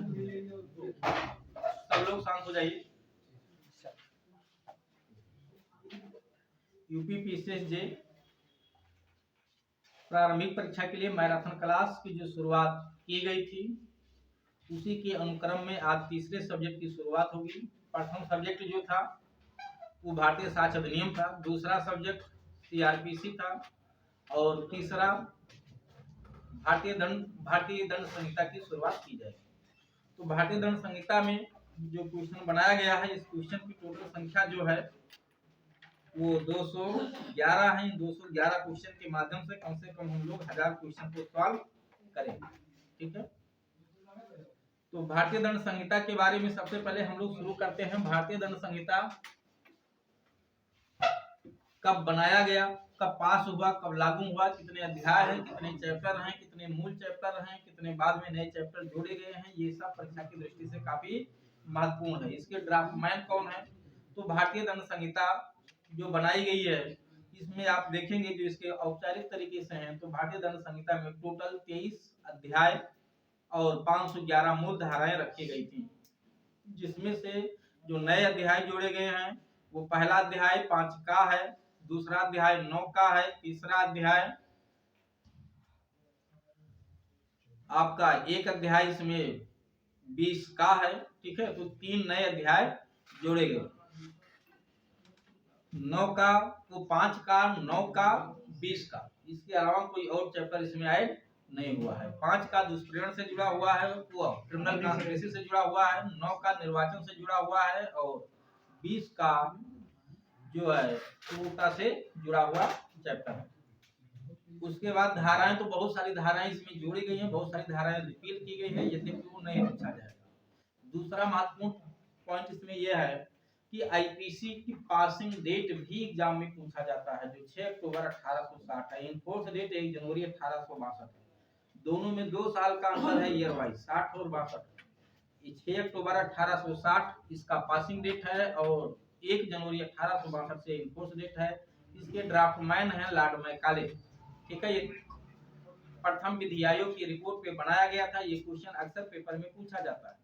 सब लोग शांत हो जाइए। यूपी पीसीएसजे प्रारंभिक परीक्षा के लिए मैराथन क्लास की जो शुरुआत की गई थी, उसी के अनुक्रम में आज तीसरे सब्जेक्ट की शुरुआत होगी। प्रथम सब्जेक्ट जो था वो भारतीय साक्ष्य अधिनियम था, दूसरा सब्जेक्ट सीआरपीसी था और तीसरा भारतीय दंड संहिता की शुरुआत की जाएगी। तो भारतीय दंड संहिता में जो क्वेश्चन बनाया गया है, इस क्वेश्चन की टोटल संख्या जो है वो 211 है। 211 क्वेश्चन के माध्यम से कम हम लोग 1000 क्वेश्चन को सॉल्व करेंगे। ठीक है, तो भारतीय दंड संहिता के बारे में सबसे पहले हम लोग शुरू करते हैं। भारतीय दंड संहिता कब बनाया गया, कब पास हुआ, कब लागू हुआ, कितने अध्याय हैं, कितने चैप्टर हैं, कितने मूल चैप्टर हैं, कितने बाद में नए चैप्टर जोड़े गए हैं, ये सब परीक्षा की दृष्टि से काफी महत्वपूर्ण है। इसके ड्राफ्टमैन कौन है? तो भारतीय दंड संहिता जो बनाई गई है, इसमें आप देखेंगे जो इसके औपचारिक तरीके से हैं, तो भारतीय दंड संहिता में टोटल 23 अध्याय और 511 मूल धाराएं रखी गई थी, जिसमें से जो नए अध्याय जोड़े गए हैं वो पहला अध्याय 5 का है, दूसरा अध्याय 9 का है, तीसरा अध्याय आपका एक अध्याय इसमें 20 का है। ठीक है, तो 3 नए अध्याय जोड़े गए, 9 का, वो 5 का, 9 का, 20 का। इसके अलावा कोई और चैप्टर इसमें ऐड नहीं हुआ है। 5 का दुष्प्रेरण से जुड़ा हुआ है, वो क्रिमिनल कॉन्स्पिरेसी से जुड़ा हुआ है, 9 का निर्वाचन से जुड़ा हुआ है और 20 का जो है क्रूरता से जुड़ा हुआ चैप्टर है। उसके बाद धाराएं, तो बहुत सारी धाराएं इसमें जोड़ी गई हैं, बहुत सारी धाराएं रिपील की गई है, यद्यपि वो नहीं पूछा जाएगा। दूसरा महत्वपूर्ण पॉइंट इसमें यह है कि आईपीसी की पासिंग डेट भी एग्जाम में पूछा जाता है, जो 6 अक्टूबर 1860 है। इनफोर्स डेट 1 जनवरी 1862 है। दोनों में 2 साल का अंतर है ईयर वाइज, 60 और 62। 6 अक्टूबर 1860 इसका पासिंग डेट है और 1 जनवरी 1862 से इनफोर्स डेट है। इसके ड्राफ्टमैन है लॉर्ड मैकाले। ठीक है, ये प्रथम विधि आयोग की रिपोर्ट पे बनाया गया था। ये क्वेश्चन अक्सर पेपर में पूछा जाता है।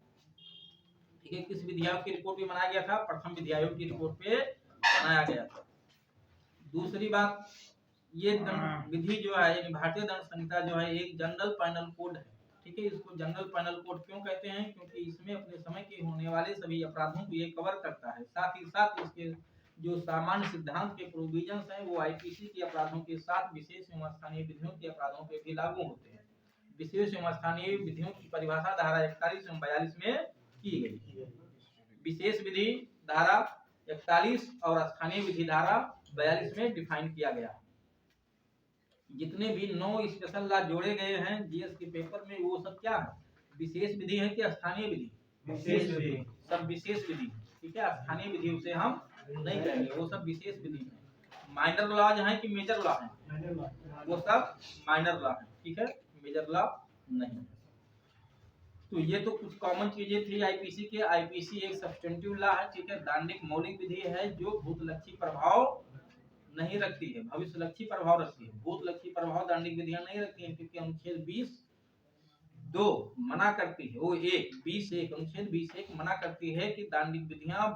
ठीक है, किस विधि आयोग की रिपोर्ट पे बनाया गया था? प्रथम विधि आयोग की रिपोर्ट पे बनाया गया था। दूसरी बात, ये विधि जो है, भारतीय दंड संहिता जो है एक जनरल पैनल कोड है। ठीक है, इसको जनरल पैनल कोड क्यों कहते हैं? क्योंकि इसमें अपने समय के होने वाले सभी अपराधों को ये कवर करता है। साथ ही साथ इसके जो सामान्य सिद्धांत के प्रोविजंस हैं वो आईपीसी के अपराधों के साथ विशेष एवं स्थानीय विधियों के अपराधों पे भी लागू होते हैं। विशेष एवं स्थानीय विधियों की परिभाषा धारा 41 एवं 42 में की गई। विशेष विधि धारा 41 और स्थानीय विधि धारा 42 में डिफाइन किया गया। जितने भी 9 स्पेशल लॉ जोड़े गए हैं जीएस के पेपर में, वो सब क्या है? विशेष विधि है कि स्थानीय विधि? विशेष विधि, सब विशेष विधि। ठीक है, स्थानीय विधि उसे हम नहीं कहेंगे, वो सब विशेष विधि है। माइनर लॉज हैं कि मेजर लॉ हैं? वो सब माइनर लॉ है। ठीक है, मेजर लॉ नहीं। तो ये तो कुछ कॉमन चीजें थी आईपीसी के। आईपीसी एक सब्स्टेंटिव लॉ है। ठीक है, दांडिक मौलिक विधि है जो भूतलक्षी प्रभाव नहीं रखती है, भविष्यलक्षी प्रभाव रखती है। भूतलक्षी प्रभाव दांडिक विधियां नहीं रखती हैं, क्योंकि अनुच्छेद 20(2) मना करती है, वो 20(1) अनुच्छेद 20(1) मना करती है कि दांडिक विधियां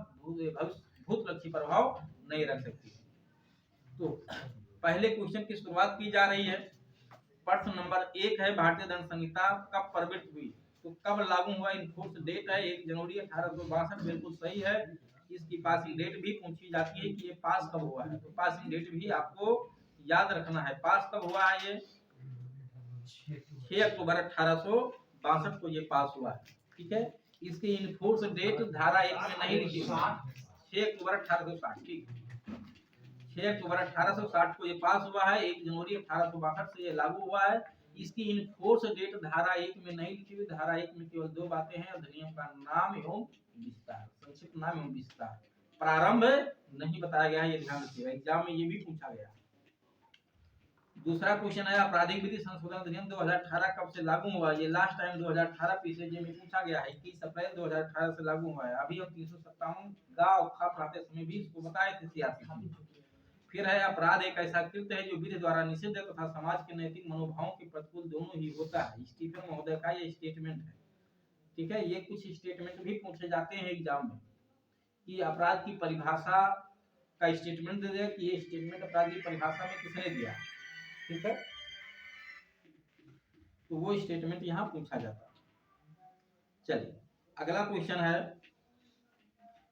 भूतलक्षी प्रभाव नहीं रख सकती। तो पहले क्वेश्चन की शुरुआत की जा रही है। प्रश्न नंबर 1 है, भारतीय दंड संहिता कब प्रवृत्त हुई? तो कब लागू हुआ? इनफोर्स डेट है 1 जनवरी 1862, बिल्कुल सही है। इसकी पासिंग डेट भी पूछी जाती है कि ये पास कब हुआ है, तो पासिंग डेट भी आपको याद रखना है। पास कब हुआ है? ये 6 अक्टूबर 1862 को ये पास हुआ है। ठीक है, इसकी इनफोर्स डेट धारा 1 में नहीं लिखी हुई है, 6 अक्टूबर 1860। ठीक, 6 अक्टूबर 1860 को ये पास हुआ है, 1 जनवरी 1862 से ये लागू हुआ है। इसकी इनफोर्स डेट धारा 1 में नहीं लिखी हुई। धारा 1 में केवल 2 बातें हैं, अधिनियम का नाम एवं विस्तार, संक्षिप्त नाम एवं विस्तार। प्रारंभ नहीं बताया गया है, ये ध्यान रखिएगा, एग्जाम में ये भी पूछा गया। दूसरा क्वेश्चन है, आपराधिक विधि संशोधन अधिनियम 2018 कब से लागू हुआ? ये लास्ट टाइम 2018 पीसीजे में पूछा गया है, 21 अप्रैल 2018 से लागू हुआ है। अभी हम 357 गांव खा पढ़ाते समय भी इसको बताए थे सियासी। फिर है, अपराध एक ऐसा कृत्य है जो विधि द्वारा निषिद्ध तथा समाज के नैतिक मनोभावों के प्रतिकूल दोनों ही होता है। स्टीफन महोदय का ये स्टेटमेंट है। ठीक है, ये कुछ स्टेटमेंट भी पूछे जाते हैं एग्जाम में कि अपराध की परिभाषा का स्टेटमेंट दे दिया कि ये स्टेटमेंट अपराध की परिभाषा में किसने दिया, ठीक है, तो वो स्टेटमेंट यहाँ पूछा जाता है। चलिए अगला क्वेश्चन है,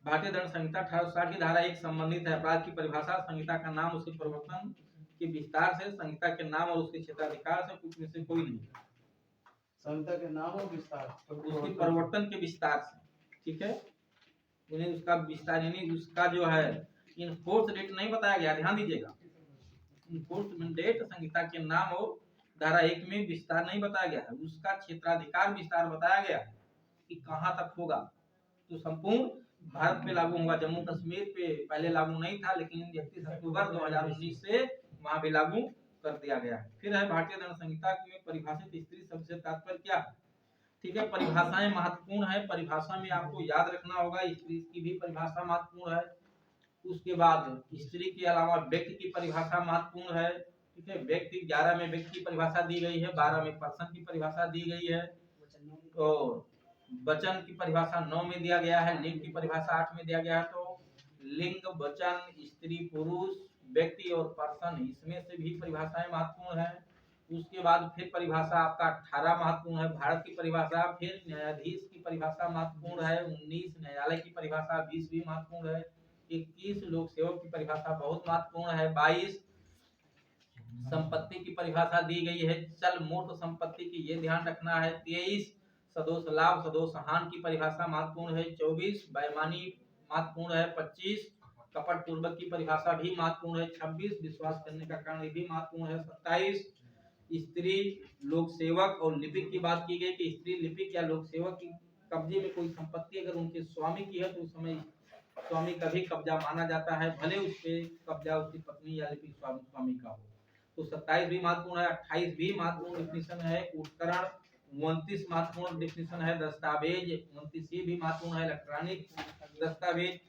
भारतीय दंड संहिता 1860 की धारा 1 संबंधित है अपराध की परिभाषा, संहिता का नाम, उसके प्रवर्तन के विस्तार से, संहिता के नाम और उसके क्षेत्राधिकार से कुछ में से कोई नहीं। संहिता के नाम और विस्तार, उसके प्रवर्तन के विस्तार से, ठीक है, यानी उसका विस्तार, यानी उसका जो है इनफोर्स डेट नहीं बताया गया, ध्यान दीजिएगा, इनफोर्समेंट डेट संहिता के नाम और धारा 1 में विस्तार नहीं बताया गया है, उसका क्षेत्राधिकार विस्तार बताया गया है कि कहां तक होगा, तो संपूर्ण भारत पे लागू होगा, जम्मू कश्मीर पे पहले लागू नहीं था, लेकिन 31 अक्टूबर 2019 से वहां भी लागू कर दिया गया है। फिर है भारतीय दंड संहिता में परिभाषित स्त्री शब्द से तात्पर्य क्या है, ठीक है, परिभाषाएं महत्वपूर्ण है, परिभाषा में आपको याद रखना होगा स्त्री की भी परिभाषा महत्वपूर्ण है, उसके बाद स्त्री के अलावा व्यक्ति की परिभाषा महत्वपूर्ण है, ठीक है, व्यक्ति 11 में व्यक्ति की परिभाषा दी गई है, 12 में पर्सन की परिभाषा दी गई है, और वचन की परिभाषा 9 में दिया गया है, लिंग की परिभाषा 8 में दिया गया है, तो लिंग, वचन, स्त्री, पुरुष, व्यक्ति और पर्सन, इसमें से भी परिभाषाएं महत्वपूर्ण है। उसके बाद फिर परिभाषा आपका 18 महत्वपूर्ण है, भारत की परिभाषा, फिर न्यायाधीश की परिभाषा महत्वपूर्ण है, 19 न्यायालय की परिभाषा, 20 भी महत्वपूर्ण है, 21 लोक सेवक की परिभाषा बहुत महत्वपूर्ण है, 22 संपत्ति की परिभाषा दी गई है, चल मूर्त संपत्ति की ये ध्यान रखना है, 23 सदोष लाभ सदोष हानि की परिभाषा महत्वपूर्ण है, 24 बेईमानी महत्वपूर्ण है, 25 कपट पूर्वक की परिभाषा भी महत्वपूर्ण है, 26 विश्वास करने का कारण भी महत्वपूर्ण है, 27 स्त्री लोक सेवक और लिपिक की बात की गई कि स्त्री लिपिक या लोक सेवक की कब्जे में कोई संपत्ति अगर उनके स्वामी की है तो उस समय स्वामी का भी कब्जा माना जाता है, भले उस पे कब्जा उसकी पत्नी या लिपिक स्वामी का हो। तो 27 भी महत्वपूर्ण है, 28 भी महत्वपूर्ण डिफिनेशन है, उपकरण 29 महत्वपूर्ण डिफिनेशन है, दस्तावेज 29 भी महत्वपूर्ण है, इलेक्ट्रॉनिक दस्तावेज,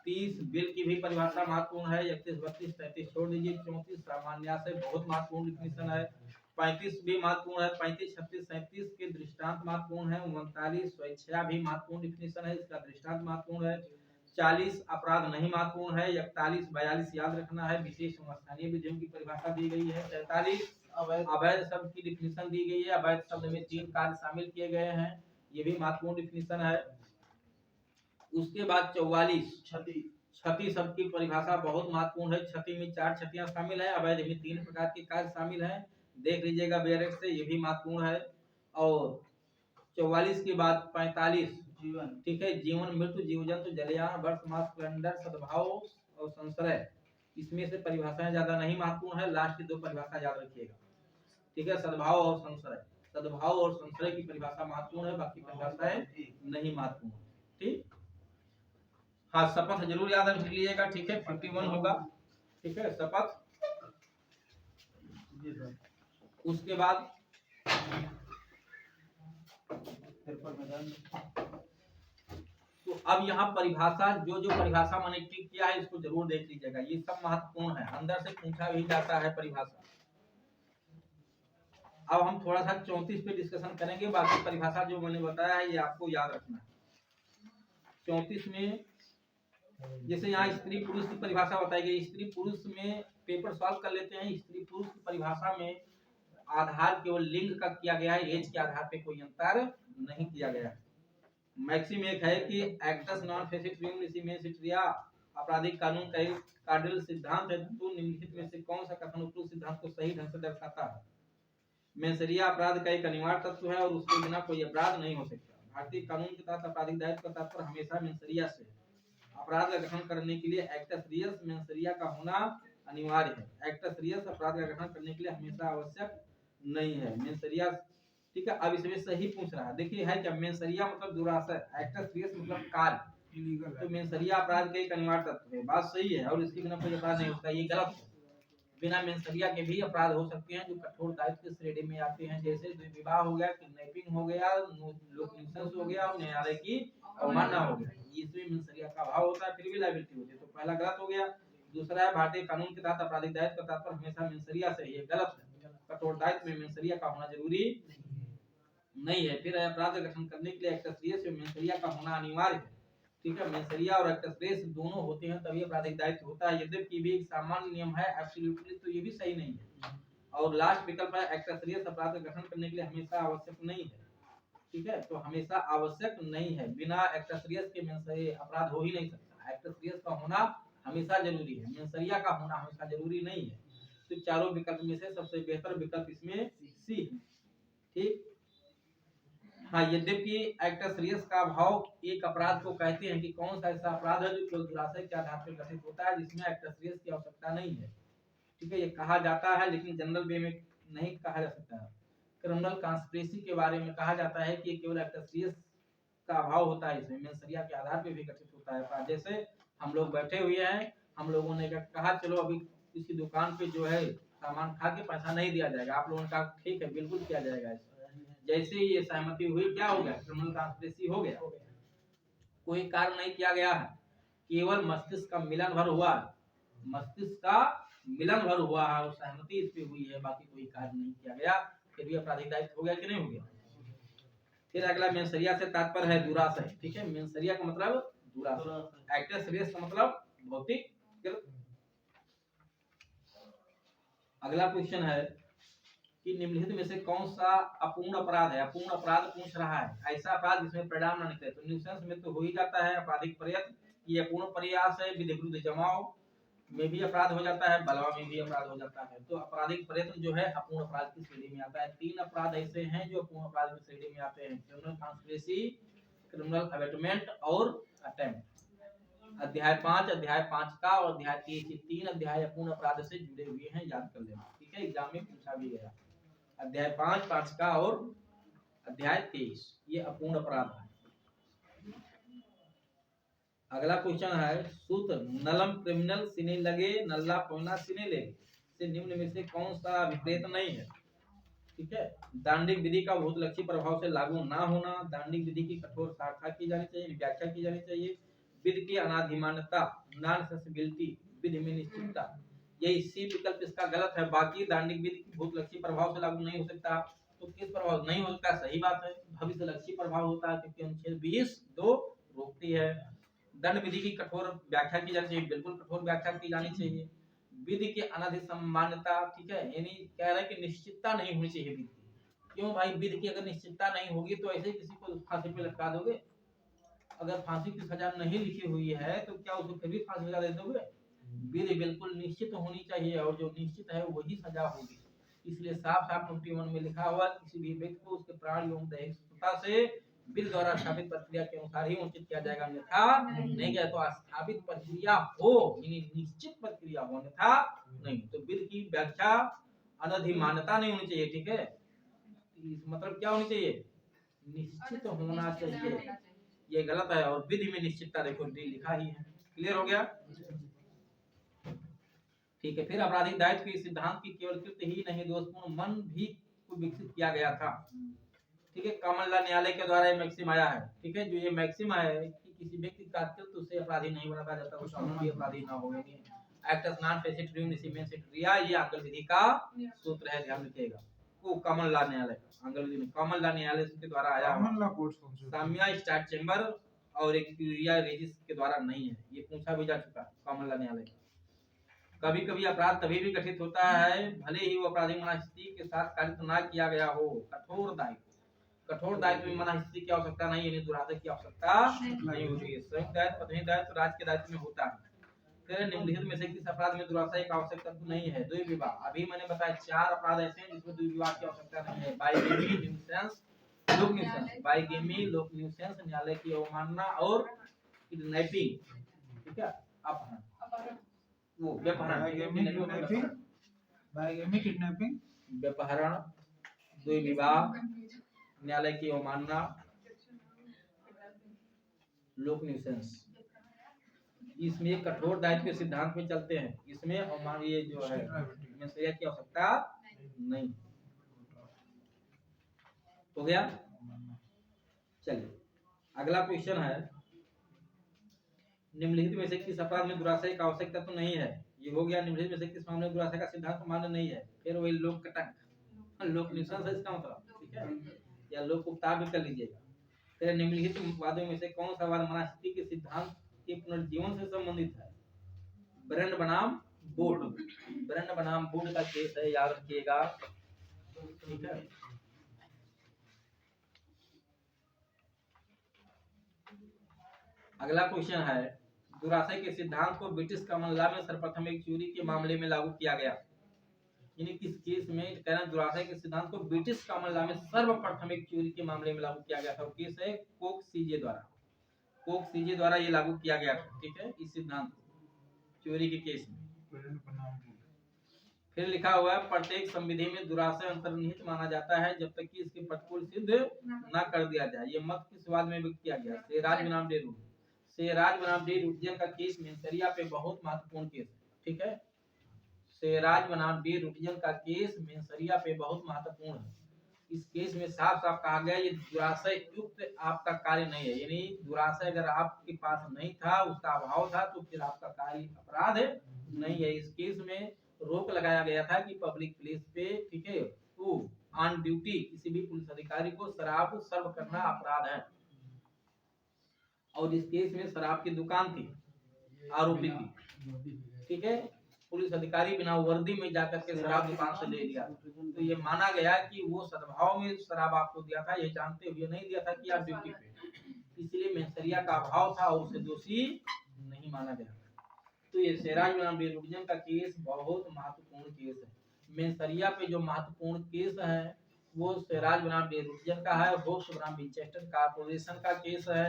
30 बिल की भी परिभाषा महत्वपूर्ण है, 31 32 33 छोड़ दीजिए, 34 सामान्याशय बहुत महत्वपूर्ण डिफिनेशन है, 35 भी महत्वपूर्ण है, 35 36 37 के दृष्टांत महत्वपूर्ण है, 39 स्वेच्छा भी महत्वपूर्ण डिफिनेशन है, इसका दृष्टांत महत्वपूर्ण है, 40 अपराध नहीं महत्वपूर्ण है, 41 42 याद रखना है, विशेष स्थानीय विधियों की परिभाषा दी गई है, 43 अवैध शब्द की डिफिनेशन दी गई है, अवैध शब्द में 3 कार्य शामिल किए गए हैं, ये भी महत्वपूर्ण डिफिनेशन है। उसके बाद 44 क्षति शब्द की परिभाषा बहुत महत्वपूर्ण है, क्षति में 4 क्षतियां शामिल है, अवैध में 3 प्रकार के कार्य शामिल है, देख लीजिएगा बेरेक से, ये भी महत्वपूर्ण है। और 44 के बाद 45 जीवन, ठीक है, जीवन मृत्यु जीव जंतु जलयान वर्ष मास कैलेंडर सद्भाव और संशय, इसमें से परिभाषाएं ज्यादा नहीं महत्वपूर्ण है, लास्ट की 2 परिभाषा याद रखिएगा, ठीक है, सद्भाव और संशय, सद्भाव और संशय की परिभाषा महत्वपूर्ण है, बाकी परिभाषाएं नहीं महत्वपूर्ण, ठीक। हाँ, शपथ जरूर याद रख लीजिएगा, ठीक है, 51 होगा, ठीक है, शपथ। उसके बाद तो अब यहाँ परिभाषा जो परिभाषा मैंने टिक किया है इसको जरूर देख लीजिएगा, ये सब महत्वपूर्ण है, अंदर से पूछा भी जाता है परिभाषा। अब हम थोड़ा सा 34 पे डिस्कशन करेंगे, बाकी परिभाषा जो मैंने बताया है ये आपको याद रखना है। 34 में जैसे यहाँ स्त्री पुरुष की परिभाषा बताई गई, स्त्री पुरुष में पेपर सॉल्व कर लेते हैं, स्त्री पुरुष की परिभाषा में आधार केवल लिंग का किया गया है, एज के आधार पे कोई अंतर नहीं किया गया है। मैक्सिम एक है कि एक्टस नॉन फेसिट मेंसिट्रिया आपराधिक कानून का एक कार्डिनल सिद्धांत है, तो निम्नलिखित में से कौन सा कथन उपरोक्त सिद्धांत को सही ढंग से दर्शाता है। मेंसरिया अपराध का एक अनिवार्य तत्व है और उसके बिना कोई अपराध नहीं हो सकता। भारतीय कानून के तहत आपराधिक दायित्व का तात्पर्य हमेशा मेंसरिया से है। अपराध का गठन करने के लिए एक्टस रियस मेंसरिया का होना अनिवार्य है। एक्टस रियस अपराध का गठन करने के लिए हमेशा आवश्यक नहीं है। मेंसरिया, ठीक है। अब इसमें सही पूछ रहा है, देखिए है क्या, मेंसरिया मतलब दुराशय, एक्टस रियस मतलब कार्य, तो मेंसरिया अपराध का एक अनिवार्य तत्व है, बात सही है, और इसके बिना कोई अपराध नहीं होता, ये गलत है। बिना मेंसरिया के भी अपराध हो सकते हैं जो कठोर दायित्व की श्रेणी में आते हैं, जैसे विवाह हो गया, किडनैपिंग हो गया, लोक न्यूसेंस हो गया और न्यायालय की अवमानना हो गया, इसमें मेंसरिया का अभाव होता है, फिर भी लायबिलिटी होती है, तो पहला गलत हो गया। दूसरा है भारतीय कानून के तहत आपराधिक दायित्व का तात्पर्य हमेशा मेंसरिया से, ये गलत है, कठोर दायित्व में मेंसरिया का होना जरूरी नहीं है। फिर अपराध का गठन करने के लिए एक्टस रियस में मेंसरिया का होना अनिवार्य है। ठीक है, मेंसरिया और एक्टस रियस दोनों होते हैं तभी आपराधिक दायित्व होता है। यद्यपि भी एक सामान्य नियम है, एब्सोल्युटली तो ये भी सही नहीं है। और लास्ट विकल्प है एक्टस रियस अपराध का गठन करने के लिए हमेशा आवश्यक नहीं है। ठीक है, तो हमेशा आवश्यक नहीं है, बिना एक्टस रियस के मेंसरिया अपराध हो ही नहीं सकता। एक्टस रियस का होना हमेशा जरूरी है, मेंसरिया का होना हमेशा जरूरी नहीं है। तो चारों विकल्प में से सबसे बेहतर विकल्प इसमें सी है। ठीक, हाँ, यद्यपि एक्टस रियस का अभाव एक अपराध को कहते हैं कि कौन सा ऐसा अपराध है जो केवल दुराशय के आधार पर गठित होता है, जिसमें एक्टस रियस की आवश्यकता नहीं है। ठीक है, ये कहा जाता है लेकिन जनरल वे में नहीं कहा जा सकता है। क्रिमिनल कॉन्स्पिरेसी के बारे में कहा जाता है कि केवल एक्टस रियस का अभाव होता है, इसमें मेंसरिया के आधार पर भी गठित होता है। जैसे हम लोग बैठे हुए हैं, हम लोगों ने कहा चलो अभी किसी दुकान पे जो है सामान खा के पैसा नहीं दिया जाएगा, आप लोगों ने कहा ठीक है बिल्कुल किया जाएगा। जैसे ही ये सहमति हुई, क्या हो गया, क्रिमिनल कॉन्स्पिरेसी हो गया। कोई कार्य नहीं किया गया है, केवल मस्तिष्क का मिलन भर हुआ है, मस्तिष्क का मिलन भर हुआ है और सहमति इस पे हुई है, बाकी कोई कार्य नहीं किया गया, फिर भी आपराधिक दायित्व हो गया कि नहीं हो गया। फिर अगला मेंसरिया से तात्पर्य है दुराशय। ठीक है, मेंसरिया का मतलब दुराशय, एक्टस रियस का मतलब भौतिक। अगला क्वेश्चन है कि निम्नलिखित में से कौन सा अपूर्ण अपराध है। अपूर्ण अपराध पूछ रहा है, ऐसा अपराध जिसमें परिणाम न निकले। तो न्यूसेंस में तो हो ही जाता है आपराधिक प्रयत्न, ये अपूर्ण प्रयास है, विधि विरुद्ध जमाव में भी अपराध हो जाता है, बलवा में भी अपराध हो जाता है। तो आपराधिक प्रयत्न जो है अपूर्ण अपराध की श्रेणी में आता है। 3 अपराध ऐसे हैं जो अपूर्ण अपराध की श्रेणी में आते हैं, क्रिमिनल कॉन्स्पिरेसी, क्रिमिनल अबेटमेंट और अटेम्प्ट। अध्याय 5, अध्याय 5 का और अध्याय 3, 3 अध्याय अपूर्ण अपराध से जुड़े हुए हैं, याद कर लेना। ठीक है, एग्जाम में पूछा भी गया। अध्याय 5, 5 का और अध्याय 23 ये अपूर्ण अपराध है। अगला क्वेश्चन है सूत्र नलम क्रिमिनल सिने लगे नल्ला पोना सिने ले से निम्न में से कौन सा विपरीत नहीं है। ठीक है, दांडिक विधि का भूतलक्षी प्रभाव से लागू ना होना, दांडिक विधि की कठोर साखा की जानी चाहिए, व्याख्या की जानी चाहिए, विधि की अनाधिमानता, नॉन सेंसिबिलिटी, विधि में निश्चितता, यही सी विकल्प इसका गलत है। बाकी दांडिक विधि की भूतलक्षी प्रभाव से लागू नहीं हो सकता, तो किस प्रभाव नहीं हो सकता, सही बात है, भविष्य लक्षी प्रभाव होता है क्योंकि अनुच्छेद 20(2) रोकती है। दंड विधि की कठोर व्याख्या की जानी चाहिए, बिल्कुल कठोर व्याख्या की जानी चाहिए। विधि की अनाधिमानता, ठीक है, यानी कह रहे हैं कि निश्चितता नहीं होनी चाहिए विधि। क्यों भाई, विधि की अगर निश्चितता नहीं होगी तो ऐसे किसी को फांसी पे लटका दोगे। अगर फांसी की सजा नहीं लिखी हुई है तो क्या उसको फिर भी फांसी सजा दे दोगे। विधि बिल्कुल निश्चित होनी चाहिए और जो निश्चित है वही सजा होगी। इसलिए साफ साफ 21 में लिखा हुआ किसी भी व्यक्ति को उसके प्राण एवं दैहिक सुरक्षा से विधि द्वारा स्थापित प्रक्रिया के अनुसार ही उचित किया जाएगा, अन्यथा नहीं किया तो स्थापित प्रक्रिया हो, यानी निश्चित प्रक्रिया हो, अन्यथा नहीं। तो विधि की व्याख्या अनधिमानता नहीं होनी चाहिए। ठीक है, मतलब क्या होनी चाहिए, निश्चित होना चाहिए, ये गलत है। और विधि में निश्चितता देखो लिखा ही है। क्लियर हो गया। ठीक है, फिर आपराधिक दायित्व के सिद्धांत की केवल कृत्य ही नहीं दोषपूर्ण मन भी विकसित किया गया था। ठीक है, कॉमन लॉ न्यायालय के द्वारा ये मैक्सिम आया है। ठीक है, जो ये मैक्सिम है कि किसी व्यक्ति का कृत्य उसे अपराधी नहीं बनाता जब तक उसका मन भी अपराधी ना हो। एक्टस नॉन फेसिट रिमेंस रिया, ये आंकल विधि का सूत्र है, ध्यान रखिएगा। वो कॉमन लॉ न्यायालय का आंकल विधि में कॉमन लॉ न्यायालय के द्वारा आया। कॉमन लॉ कोर्ट्स कौन से? साम्या स्टार्ट चेंबर और एक क्यूरिया रेजिस के द्वारा नहीं है, ये पूछा भी जा चुका है कॉमन लॉ न्यायालय। कभी कभी अपराध तभी भी गठित होता है भले ही वो अपराधी मनस्थिति के साथ कारित ना किया गया हो। कठोर दायित्व, कठोर दायित्व में मनस्थिति की आवश्यकता नहीं, यानी दुराशय की आवश्यकता नहीं होती है। संयुक्त दायित्व, पत्नी दायित्व राज्य के दायित्व में होता है। फिर निम्नलिखित में से किस अपराध में दुराशय की आवश्यकता नहीं है। द्वि विवाह, अभी मैंने बताया 4 अपराध ऐसे हैं जिसमें द्वि विवाह की आवश्यकता नहीं है। बाइगेमी, न्यूसेंस, लोक न्यूसेंस, बाइगेमी, लोक न्यूसेंस, न्यायालय की अवमानना और किडनैपिंग। ठीक है, अपहरण, वो व्यपहरण, बाइगेमी, किडनैपिंग, व्यपहरण, द्वि विवाह, न्यायालय की अवमानना, लोक न्यूसेंस, इसमें कठोर दायित्व के सिद्धांत में चलते हैं। इसमें ये जो है मेंसरिया की आवश्यकता नहीं। हो गया। चलिए अगला क्वेश्चन है निम्नलिखित में से किस अपराध में दुराशय की आवश्यकता तो नहीं है। ये हो गया। निम्नलिखित में से किस मामले में दुराशय का सिद्धांत मान्य नहीं है। फिर वही लोक कटक, लोक न्यूसेंस है इसका मतलब। ठीक है, या लोक उपताप भी कर लीजिएगा। फिर निम्नलिखित वादों में से कौन सा वाद मनास्थिति के सिद्धांत के पुनर्जीवन से संबंधित है? ब्रंड बनाम वुड। ब्रंड बनाम वुड का केस है, याद रखिएगा। ठीक है, अगला क्वेश्चन है, दुराशय के सिद्धांत को ब्रिटिश कॉमन लॉ में सर्वप्रथम एक चोरी के मामले में लागू किया गया। यानी किस केस में कहना, दुराशय के सिद्धांत को ब्रिटिश कॉमन लॉ में सर्वप्रथम एक चोरी के मामले में लागू किया गया था। केस है कोक सीजे द्वारा। कोक सीजे द्वारा ये लागू किया गया था। ठीक है, इस सिद्धांत को चोरी के केस में। फिर लिखा हुआ है, प्रत्येक संविधि में दुराशय अंतर्निहित माना जाता है जब तक कि इसके प्रतिकूल सिद्ध न कर दिया जाए। ये मत किस वाद में व्यक्त किया गया? सेराज बनाम डे रूट। सेराज बनाम डे रूटियन का केस मेंसरिया पे बहुत महत्वपूर्ण केस है। ठीक है, सेराज बनाम डे रूटियन का केस मेंसरिया पे बहुत महत्वपूर्ण है। इस केस में साफ साफ कहा गया ये दुराशय युक्त आपका कार्य नहीं है। यानी दुराशय अगर आपके पास नहीं था, उसका अभाव था, तो फिर आपका कार्य अपराध नहीं है। इस केस में रोक लगाया गया था कि पब्लिक प्लेस पे, ठीक है, तो ऑन ड्यूटी किसी भी पुलिस अधिकारी को शराब सर्व करना अपराध है। और इस केस में शराब की दुकान थी आरोपी की। ठीक है, पुलिस अधिकारी बिना वर्दी में जाकर के शराब दुकान से ले लिया, तो ये माना गया कि वो सद्भाव में शराब आपको दिया था, ये जानते हुए नहीं दिया था कि आप ड्यूटी पे। इसलिए मेंसरिया का अभाव था और उसे दोषी नहीं माना गया। तो ये सेराज बनाम डे रूटियन का केस बहुत महत्वपूर्ण केस है। मेंसरिया पे जो महत्वपूर्ण केस है वो सेराज बनाम डे रूटियन का है। होप्स बनाम विंचेस्टर कारपोरेशन का केस है।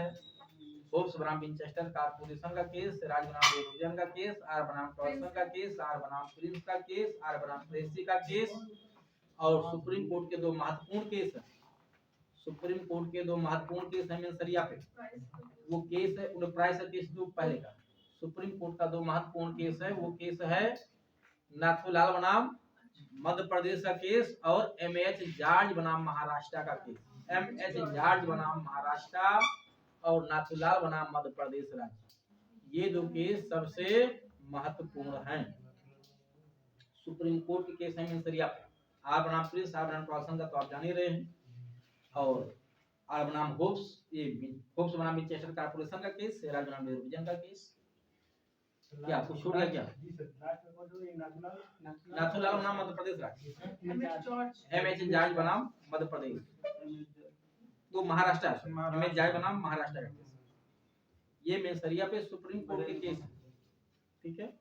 होप्स बनाम विंचेस्टर कारपोरेशन का केस, सेराज बनाम डे रूटियन का केस, आर बनाम टॉयसन का केस, आर बनाम प्रिंस का केस, आर बनाम ट्रेसी का केस। और सुप्रीम कोर्ट के दो महत्वपूर्ण केस है। सुप्रीम कोर्ट के दो महत्वपूर्ण केस है मेंसरिया पे। वो केस है प्राइस केस जो पहले का। सुप्रीम कोर्ट का दो महत्वपूर्ण केस है, वो केस है नाथूलाल बनाम मध्य प्रदेश का केस और एमएच जॉर्ज बनाम महाराष्ट्र का केस। एमएच जॉर्ज बनाम महाराष्ट्र और नाथूलाल बनाम मध्य प्रदेश राज्य, ये दो केस सबसे महत्वपूर्ण हैं। सुप्रीम कोर्ट के केस है मेंसरिया पे। आर बनाम प्रिंस, आर बनाम टॉयसन का तो आप जान ही रहे हैं। और आर बनाम होप्स, ये होप्स बनाम विंचेस्टर कारपोरेशन का केस, सेराज बनाम डे रूटियन का केस। क्या कुछ छूट गया क्या? नाथूलाल बनाम मध्य प्रदेश राज्य, एमएच जॉर्ज बनाम मध्य प्रदेश, वो महाराष्ट्र, एमएच जॉर्ज बनाम महाराष्ट्र का केस। ये मेंसरिया पे सुप्रीम कोर्ट के केस है। ठीक है,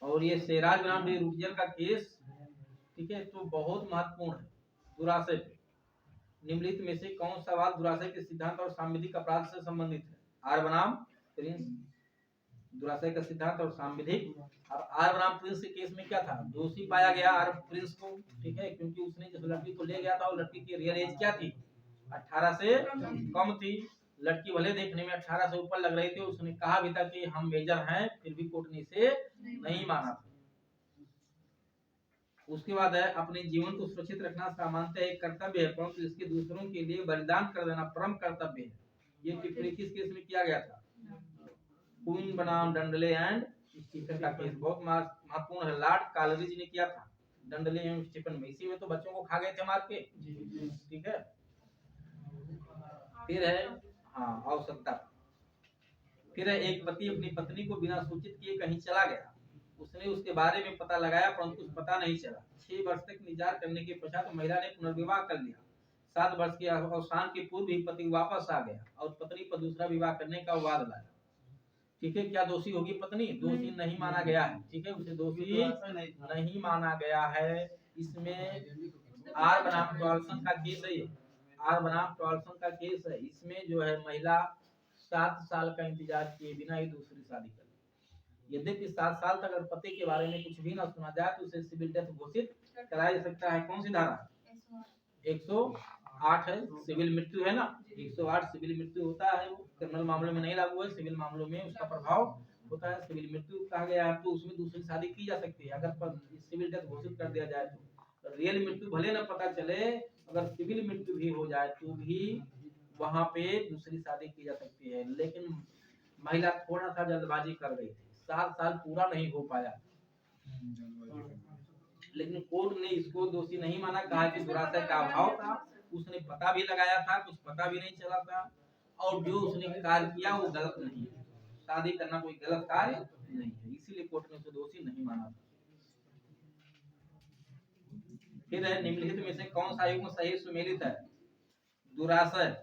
और ये सेराज बनाम डे रूटियन का केस, ठीक है, तो बहुत महत्वपूर्ण है दुराशय पे। निम्नलिखित में से कौन सा वाद दुराशय के सिद्धांत और सांविधिक अपराध से संबंधित है? आर बनाम प्रिंस, दुराशय का सिद्धांत और सांविधिक। अब आर बनाम प्रिंस के केस में क्या था? दोषी पाया गया आर प्रिंस को। ठीक है, क्योंकि उसने जिस लड़की को ले गया था वो लड़की की रियल एज क्या थी? 18 से कम थी। लड़की भले देखने में 18 से ऊपर लग रही थी, उसने कहा भी था कि हम मेजर हैं, फिर भी कोर्ट ने इसे नहीं माना था। उसके बाद है, अपने जीवन को सुरक्षित रखना सामान्यतः एक कर्तव्य है, परंतु इसके दूसरों के लिए बलिदान कर देना परम कर्तव्य है। ये टिप्पणी किस केस में किया गया था? क्वीन बनाम डंडले एंड स्टीफन का केस बहुत महत्वपूर्ण है। लॉर्ड कॉलरिज ने किया था डंडले एंड स्टीफन में। इसी में तो बच्चों को खा गए थे मार के। ठीक है, फिर है आवश्यकता। फिर है, एक पति अपनी पत्नी को बिना सूचित किए कहीं चला गया। उसने उसके बारे में पता लगाया परंतु कुछ पता नहीं चला। 6 वर्ष तक इंतजार करने के पश्चात महिला ने पुनर्विवाह कर लिया। 7 वर्ष के अवसान के पूर्व ही पति वापस आ गया और पत्नी पर दूसरा विवाह करने का वाद लाया। ठीक है, क्या दोषी होगी पत्नी? दोषी नहीं माना गया है। ठीक है, उसे दोषी नहीं माना गया है। इसमें आर बनाम टॉयसन का केस है। आर बनाम टॉयसन का केस है। इसमें जो है महिला 7 साल का इंतजार किए बिना ही दूसरी शादी कर ली। यद्यपि 7 साल तक अगर पति के बारे में कुछ भी ना सुना जाए तो उसे सिविल डेथ घोषित कराया जा सकता है। कौन सी धारा? 108 है, सिविल मृत्यु है ना। 108 सिविल मृत्यु होता है, वो क्रिमिनल मामलों में नहीं लागू है, सिविल मामलों में उसका प्रभाव होता है। सिविल मृत्यु कहा गया है तो उसमें दूसरी शादी की जा सकती है अगर सिविल डेथ घोषित कर दिया जाए तो। रियल मृत्यु भले न पता चले, अगर सिविल मृत्यु भी हो जाए तो भी वहां पे दूसरी शादी की जा सकती है। लेकिन महिला थोड़ा सा जल्दबाजी कर गई थी, 7 साल पूरा नहीं हो पाया, लेकिन कोर्ट ने इसको दोषी नहीं माना, कहा कि दुराशय का अभाव था, उसने पता भी लगाया था, कुछ पता भी नहीं चला था, और जो उसने कार्य किया वो गलत नहीं है, शादी करना कोई गलत कार्य नहीं है, इसीलिए कोर्ट ने उसे दोषी नहीं माना था। फिर है निम्नलिखित में से कौन सा युग्म सही सुमेलित है? दुराशय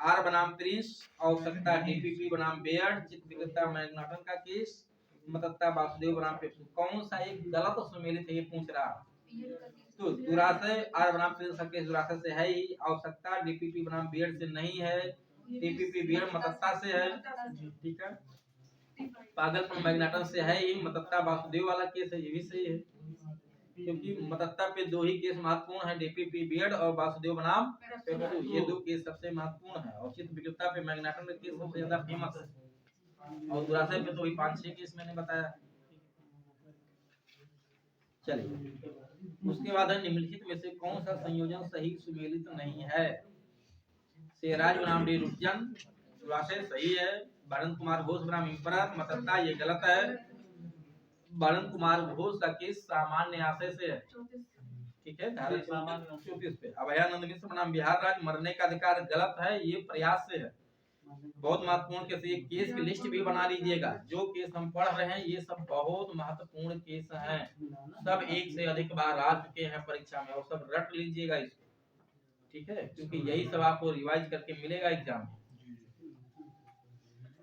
आर बनाम त्रिश, आवश्यकता डीपीपी बनाम बेयर्ड, चित्त विकृतता मैग्नाटन का केस, मतत्ता वासुदेव बनाम पेप्सू, कौन सा एक गलत सुमेलित है ये पूछ रहा है। तो दुराशय आर बनाम त्रिश का केस दुराशय से है ही, आवश्यकता डीपीपी बनाम बेयर्ड से नहीं है, डीपीपी बेयर्ड मतत्ता से है, ठीक है। पागलपन मैग्नाटन से है ही, मतत्ता वासुदेव वाला केस है, ये भी सही है, क्योंकि मतत्ता पे दो ही केस महत्वपूर्ण है, डीपीपी बियर्ड और वासुदेव बनाम पेप्सू, ये दो केस सबसे महत्वपूर्ण है, और चित्त विकृतता पे मैग्नाटन का केस सबसे ज्यादा फेमस है, और दुराशय पे तो वही 5-6 केस मैंने बताया। चलिए उसके बाद है निम्नलिखित में से कौन सा संयोजन सही सुमेलित नहीं है? शेराज बनाम डी रुपजन, दुराशय सही है, बालन कुमार घोष बनाम इम्परर, मतत्ता ये गलत है, बालन कुमार घोष का केस सामान्य आशय से है, ठीक है, धारा 34 पे। अभयानंद मिश्र बनाम बिहार राज्य, मरने का अधिकार गलत है, ये प्रयास से है, बहुत महत्वपूर्ण केस, ये केस की लिस्ट भी बना लीजिएगा, जो केस हम पढ़ रहे हैं ये सब बहुत महत्वपूर्ण केस हैं, सब एक से अधिक बार आ चुके हैं परीक्षा में, और सब रट लीजिएगा इसको, ठीक है, क्योंकि यही सब आपको रिवाइज करके मिलेगा एग्जाम में।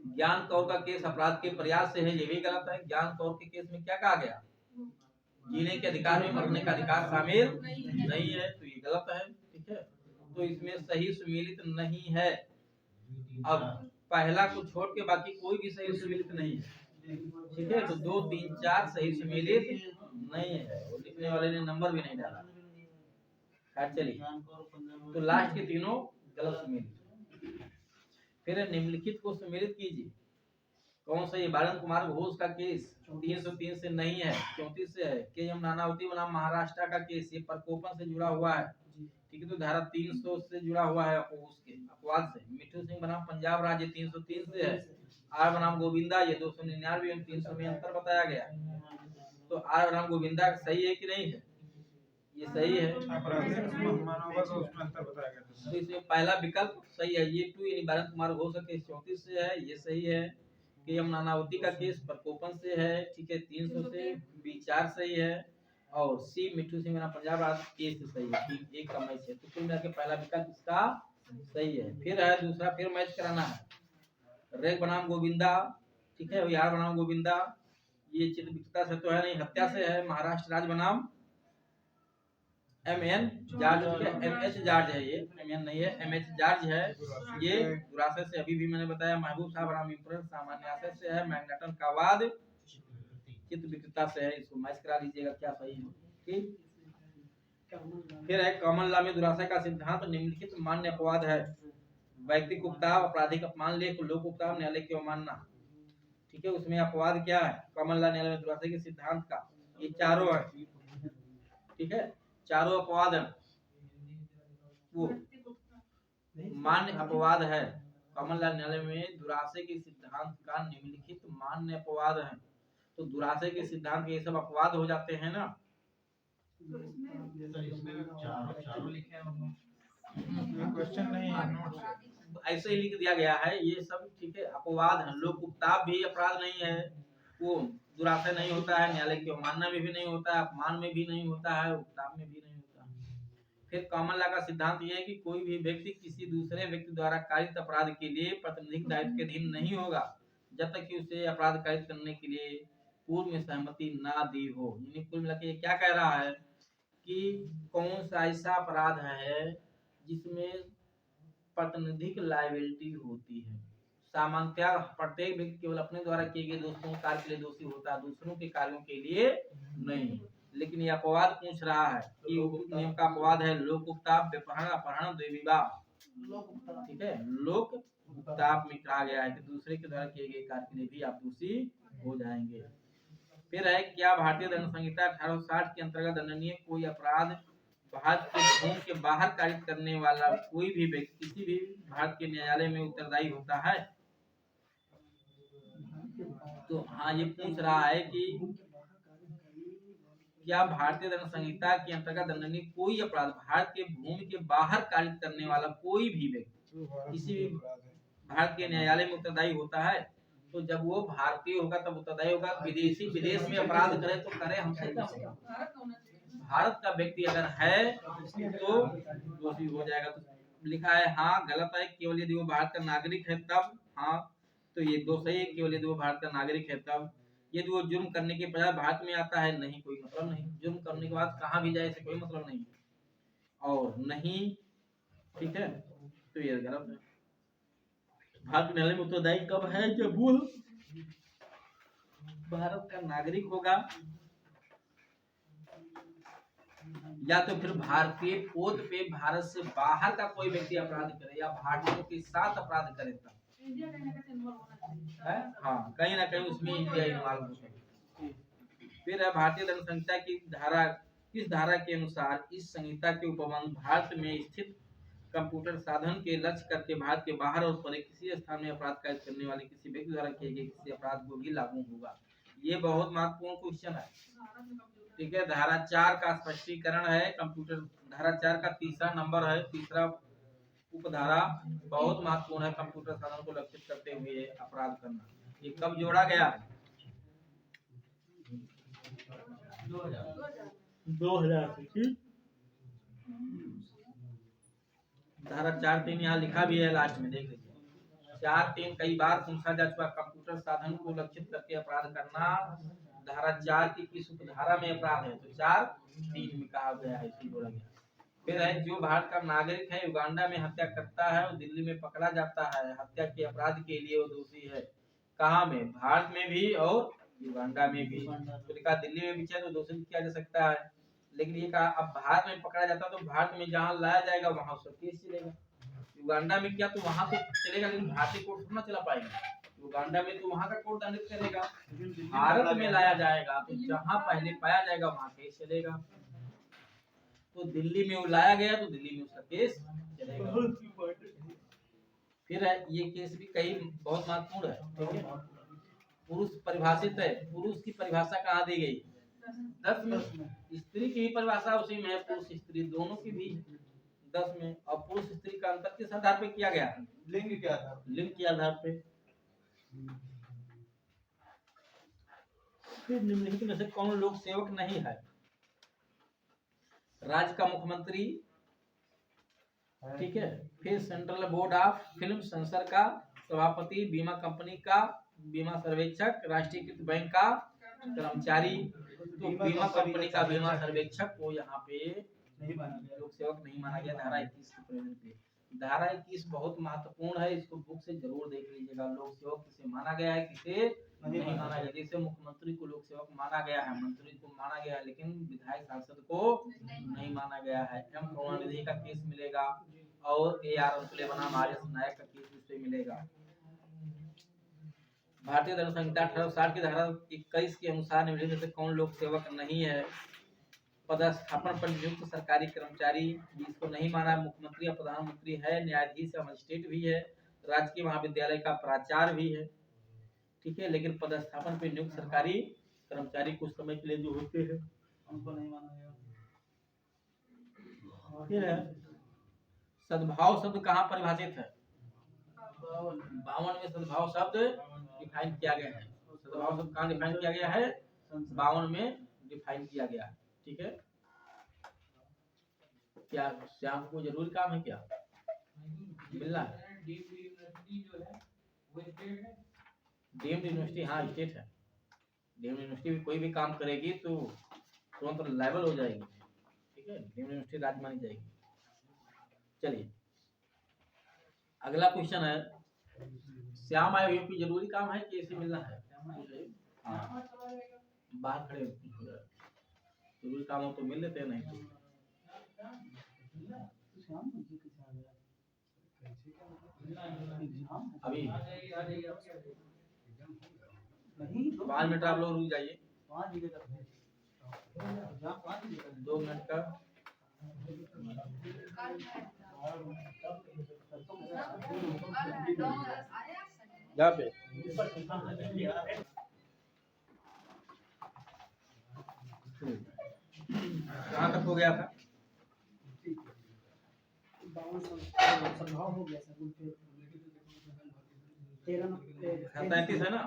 ज्ञान कौर का केस अपराध के प्रयास से है, ये भी गलत है, ज्ञान कौर के केस में क्या कहा गया? जीने के अधिकार में मरने का अधिकार शामिल नहीं है, तो ये गलत है, ठीक है, तो इसमें सही सुमेलित नहीं है। अब पहला को छोड़ के बाकी कोई भी सही सुमेलित नहीं है, ठीक है, तो 2, 3, 4 सही सुमेलित नहीं है, और लिखने वाले ने नंबर भी नहीं डाला। चलिए तो लास्ट के तीनों गलत सुमेलित। फिर निम्नलिखित को सुमेलित कीजिए, कौन सा? ये बालन कुमार घोष का केस 303 से नहीं है, 34 से है। के एम नानावती बनाम महाराष्ट्र का केस, ये प्रकोपन से जुड़ा हुआ है, ठीक है, तो धारा 300 से जुड़ा हुआ है, उसके अपवाद से। मिठू सिंह बनाम पंजाब राज्य 303 से है। आर बनाम गोविंदा ये 299 और 300 में अंतर बताया गया, तो आर बनाम गोविंदा सही है कि नहीं है? ये सही है, तो इसमें पहला विकल्प सही है, ये 2 यानी बालन कुमार घोष का केस 34 से है, ये सही है। के एम नानावती का केस प्रकोपन से है, ठीक है, 300 से, B4 सही है, और सी मिठू सिंह बनाम पंजाब राज्य केस सही है, ठीक, एक का मैच है, तो कुल मिला के पहला विकल्प इसका सही है। फिर है दूसरा, फिर मैच कराना है, रेग बनाम गोविंदा, ठीक है, यार बनाम गोविंदा, ये चित्त विकृतता से तो है नहीं, हत्या से है। महाराष्ट्र राज्य बनाम MN जॉर्ज, MH जॉर्ज है, ये MN नहीं है, MH जॉर्ज है, ये दुराशय से अभी भी मैंने बताया। महबूब शाह बनाम इम्परर सामान्य आशय से है। मैग्नाटन का वाद चित्त विकृतता से है, इसको मैच करा लीजिएगा क्या सही है, ठीक। फिर है कॉमन लॉ में दुराशय का सिद्धांत निम्नलिखित मान्य अपवाद है। व्यक्तिक उपताप, आपराधिक अपमान लेख, लोक उपताप, न्यायालय की अवमानना, ठीक है, उसमें अपवाद क्या है कॉमन लॉ न्यायालय में दुराशय के सिद्धांत का? ये चारों है, ठीक है, चारों अपवाद है, वो मान्य अपवाद है। कॉमन लॉ न्यायालय में दुराशय के सिद्धांत का निम्नलिखित मान्य अपवाद है, तो दुराशय के सिद्धांत के ये सब अपवाद हो जाते हैं ना, क्वेश्चन नहीं है, नोट ऐसे ही लिख दिया गया है ये सब, ठीक है, अपवाद है। लोक उपताप भी अपराध नहीं है, वो दुराशय नहीं होता है, न्यायालय की अवमानना में भी नहीं होता है, अपमान में भी नहीं होता है, उपताप में भी नहीं होता है। फिर कॉमन लॉ का सिद्धांत ये है कि कोई भी व्यक्ति किसी दूसरे व्यक्ति द्वारा कारित अपराध के लिए प्रतिनिधिक दायित्व के अधीन नहीं होगा जब तक कि उसे अपराध कारित करने के लिए पूर्व में सहमति ना दी हो। यानी कुल मिला के क्या कह रहा है कि कौन सा ऐसा अपराध है जिसमें प्रतिनिधिक लायबिलिटी होती है। सामान्यतः प्रत्येक व्यक्ति केवल अपने द्वारा किए गए दोस्तों कार्य के लिए दोषी होता है, दूसरों के कार्यों के लिए नहीं। लेकिन ये अपवाद पूछ रहा है कि नियम का अपवाद है लोक उपताप, व्यपहरण, अपहरण, द्विविवाह, ठीक है, लोक उपताप में कहा गया है कि दूसरे के द्वारा किए गए कार्य के लिए भी आप दोषी हो जाएंगे। फिर है क्या भारतीय दंड संहिता 1860 के अंतर्गत दंडनीय कोई अपराध भारत के भूमि के बाहर कारित करने वाला कोई भी व्यक्ति किसी भी भारत के न्यायालय में उत्तरदायी होता है? तो हाँ, ये पूछ रहा है कि क्या भारतीय दंड संहिता के अंतर्गत दंडनीय कोई अपराध भारत के भूमि के बाहर कार्य करने वाला कोई भी व्यक्ति किसी भी भारत के न्यायालय में उत्तरदायी होता है? तो जब वो भारतीय होगा तब उत्तरदायी होगा। विदेशी विदेश में अपराध करे तो करे, हमसे क्या होगा? भारत का व्यक्ति अगर है तो दोषी हो जाएगा। तो लिखा है हाँ, गलत है। केवल यदि वो भारत का नागरिक है तब, हाँ तो ये दो सही है। केवल यदि वो भारत का नागरिक है तब। यदि वो जुर्म करने के बजाय भारत में आता है, नहीं, कोई मतलब नहीं। जुर्म करने के बाद कहाँ भी जाए इससे कोई मतलब नहीं। और नहीं, ठीक है, तो ये गलत है। भारत के न्यायालय में उत्तरदायी कब है? जब वो भारत का नागरिक होगा या तो फिर भारतीय पोत पे भारत से बाहर का कोई व्यक्ति अपराध करे या भारतीयों के साथ अपराध करे तब। हाँ, कहीं ना कहीं उसमें इंडिया इन्वॉल्व हो सकता है। फिर है भारतीय दंड संहिता की धारा, किस धारा के अनुसार इस संहिता के उपबंध भारत में स्थित कंप्यूटर साधन के लक्ष्य करके भारत के बाहर और परे किसी स्थान में अपराध कार्य करने वाले किसी व्यक्ति द्वारा किए गए किसी अपराध को भी लागू होगा? ये बहुत महत्वपूर्ण क्वेश्चन है, ठीक है। धारा 4 का स्पष्टीकरण है कंप्यूटर, धारा 4 का तीसरा नंबर है, तीसरा उपधारा बहुत महत्वपूर्ण है। कंप्यूटर साधन को लक्षित करते हुए अपराध करना, ये कब जोड़ा गया? 2000। धारा 4(3) यहाँ लिखा भी है लास्ट में, देख लीजिए। 4(3) कई बार पूछा जा चुका। कंप्यूटर साधन को लक्षित करके अपराध करना धारा 4 की किस उपधारा में अपराध है? तो 4(3) में कहा गया है, इसी जोड़ा गया। फिर है जो भारत का नागरिक है, युगांडा में हत्या करता है और दिल्ली में पकड़ा जाता है, हत्या के अपराध के लिए वो दोषी है। कहाँ में? भारत में भी और युगांडा में भी। तो लिखा दिल्ली में भी चाहे तो दोषी किया जा सकता है, लेकिन ये कहा अब भारत में पकड़ा जाता तो भारत में जहाँ लाया जाएगा वहां उसका केस चलेगा। युगांडा में क्या तो वहां तो चलेगा, लेकिन भारतीय कोर्ट थोड़ा चला पाएगा। युगांडा में तो वहां का कोर्ट दंडित करेगा। भारत में लाया जाएगा तो जहाँ पहले पाया जाएगा वहां केस चलेगा। तो दिल्ली में वो लाया गया तो दिल्ली में उसका केस चलेगा। फिर है ये केस भी कई बहुत महत्वपूर्ण है, ठीक है। पुरुष परिभाषित है, पुरुष की परिभाषा कहाँ दी गई? 10 में। स्त्री की परिभाषा उसी में है, पुरुष स्त्री दोनों की भी 10 में। और पुरुष स्त्री का अंतर किस आधार पे किया गया? लिंग के आधार, लिंग के आधार पे। फिर निम्नलिखित में से कौन लोक सेवक नहीं है? राज्य का मुख्यमंत्री, ठीक है। फिर central board of film sensor का सभापति, बीमा कंपनी का बीमा सर्वेक्षक, राष्ट्रीयकृत बैंक का कर्मचारी। तो बीमा कंपनी का बीमा सर्वेक्षक को यहाँ पे लोक सेवक नहीं माना गया। धारा 21 के प्रयोजन पे। धारा 21 बहुत महत्वपूर्ण है, इसको बुक से जरूर देख लीजिएगा। लोक सेवक किसे माना गया है, किसे नहीं माना गया। जैसे मुख्यमंत्री को लोक सेवक माना गया है, मंत्री को माना गया है, लेकिन विधायक सांसद को नहीं माना गया है। एम करुणानिधि का केस मिलेगा और AR अंतुले बनाम RS नायक का केस इस पे मिलेगा। भारतीय दंड संहिता 1860 की धारा 21 के अनुसार निम्नलिखित में से कौन लोक सेवक नहीं है? पदस्थापन पर नियुक्त सरकारी कर्मचारी, जिसको नहीं माना। मुख्यमंत्री या प्रधानमंत्री है, न्यायाधीश या मजिस्ट्रेट भी है, राजकीय महाविद्यालय का प्राचार्य भी है, ठीक है। लेकिन पदस्थापन पर नियुक्त सरकारी कर्मचारी कुछ समय के लिए जो होते हैं उनको नहीं माना गया। फिर है सद्भाव शब्द कहाँ परिभाषित है? 52 में सद्भाव शब्द डिफाइन किया गया है। सद्भाव शब्द कहाँ डिफाइन किया गया है? 52 में डिफाइन किया गया है, ठीक है। क्या श्याम को जरूरी काम है क्या मिलना है? डीम्ड यूनिवर्सिटी, हाँ स्टेट है। डीम्ड यूनिवर्सिटी भी कोई भी काम करेगी तो तुरंत लायबल हो जाएगी, ठीक है। डीम्ड यूनिवर्सिटी राज्य मानी जाएगी। चलिए अगला क्वेश्चन है, श्याम आए हुए जरूरी काम है कि ऐसे मिलना है? हाँ, बाहर खड़े जरूरी काम हो तो मिल लेते हैं, नहीं तो अभी 5 मिनट आप लोग रुक जाइए, 2 मिनट का। यहाँ पे कहाँ तक हो गया था? 33 है ना।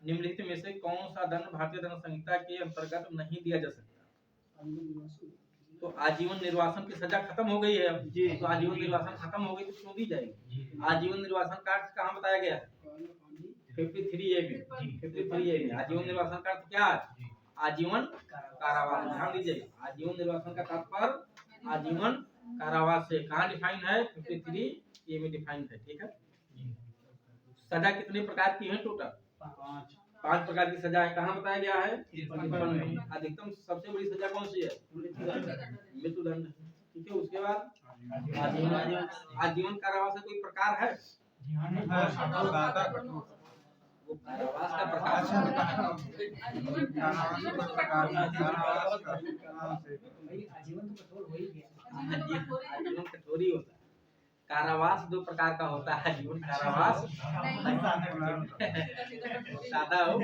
निम्नलिखित में से कौन सा दंड भारतीय दंड संहिता के अंतर्गत नहीं दिया जा सकता? तो आजीवन निर्वासन की सजा खत्म हो गई है अब जी। तो आजीवन निर्वासन खत्म हो गई तो क्यों दी जाएगी? आजीवन निर्वासन का अर्थ कहाँ बताया गया है? 53A में। 53A में आजीवन निर्वासन का अर्थ क्या है? आजीवन कारावास। ध्यान दीजिए, आजीवन निर्वासन का तात्पर्य आजीवन कारावास से। कहाँ डिफाइन है? 53A में डिफाइन है। ठीक है। सजा कितने प्रकार की है? टोटल 5 प्रकार की सजा है। कहाँ बताया गया है? अधिकतम सबसे बड़ी सजा कौन सी है? मृत्युदंड। ठीक है। उसके बाद आजीवन कारावास का कोई प्रकार है? वो कारावास का प्रकार आजीवन कठोरी होता है। कारावास 2 प्रकार का होता है। जीवन कारावास सादा हो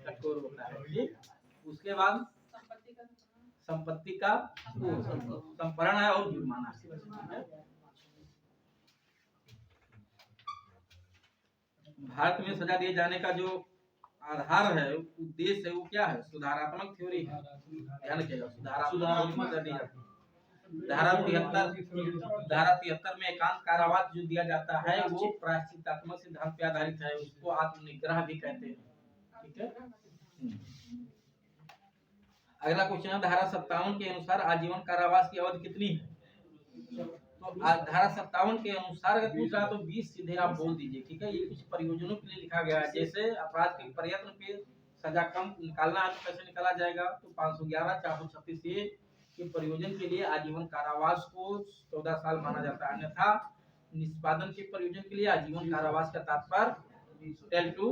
कठोर होता है। ठीक। उसके बाद संपत्ति का संपरण है और जुर्माना है। भारत में सजा दिए जाने का जो आधार है, उद्देश्य है, वो क्या है? सुधारात्मक थ्योरी है। ध्यान रखिएगा, सुधारात्मक सजा दी जाती है। धारा 73 में एकांत कारावास जो दिया जाता है वो प्रायश्चितात्मक सिद्धांत पे आधारित है। उसको आत्मनिग्रह भी कहते हैं। ठीक है। अगला क्वेश्चन है, धारा 57 के अनुसार आजीवन कारावास की अवधि कितनी है? तो धारा 57 के अनुसार अगर पूछा तो 20 सीधे आप बोल दीजिए। ठीक है। ये कुछ प्रयोजनों के लिए लिखा गया है। जैसे अपराध के प्रयत्न पे सजा कम निकालना है तो कैसे निकाला जाएगा? तो 511 436 के प्रयोजन के लिए आजीवन कारावास को 14 साल माना जाता है। अन्यथा निष्पादन के प्रयोजन के लिए आजीवन कारावास का तात्पर्य टिल टू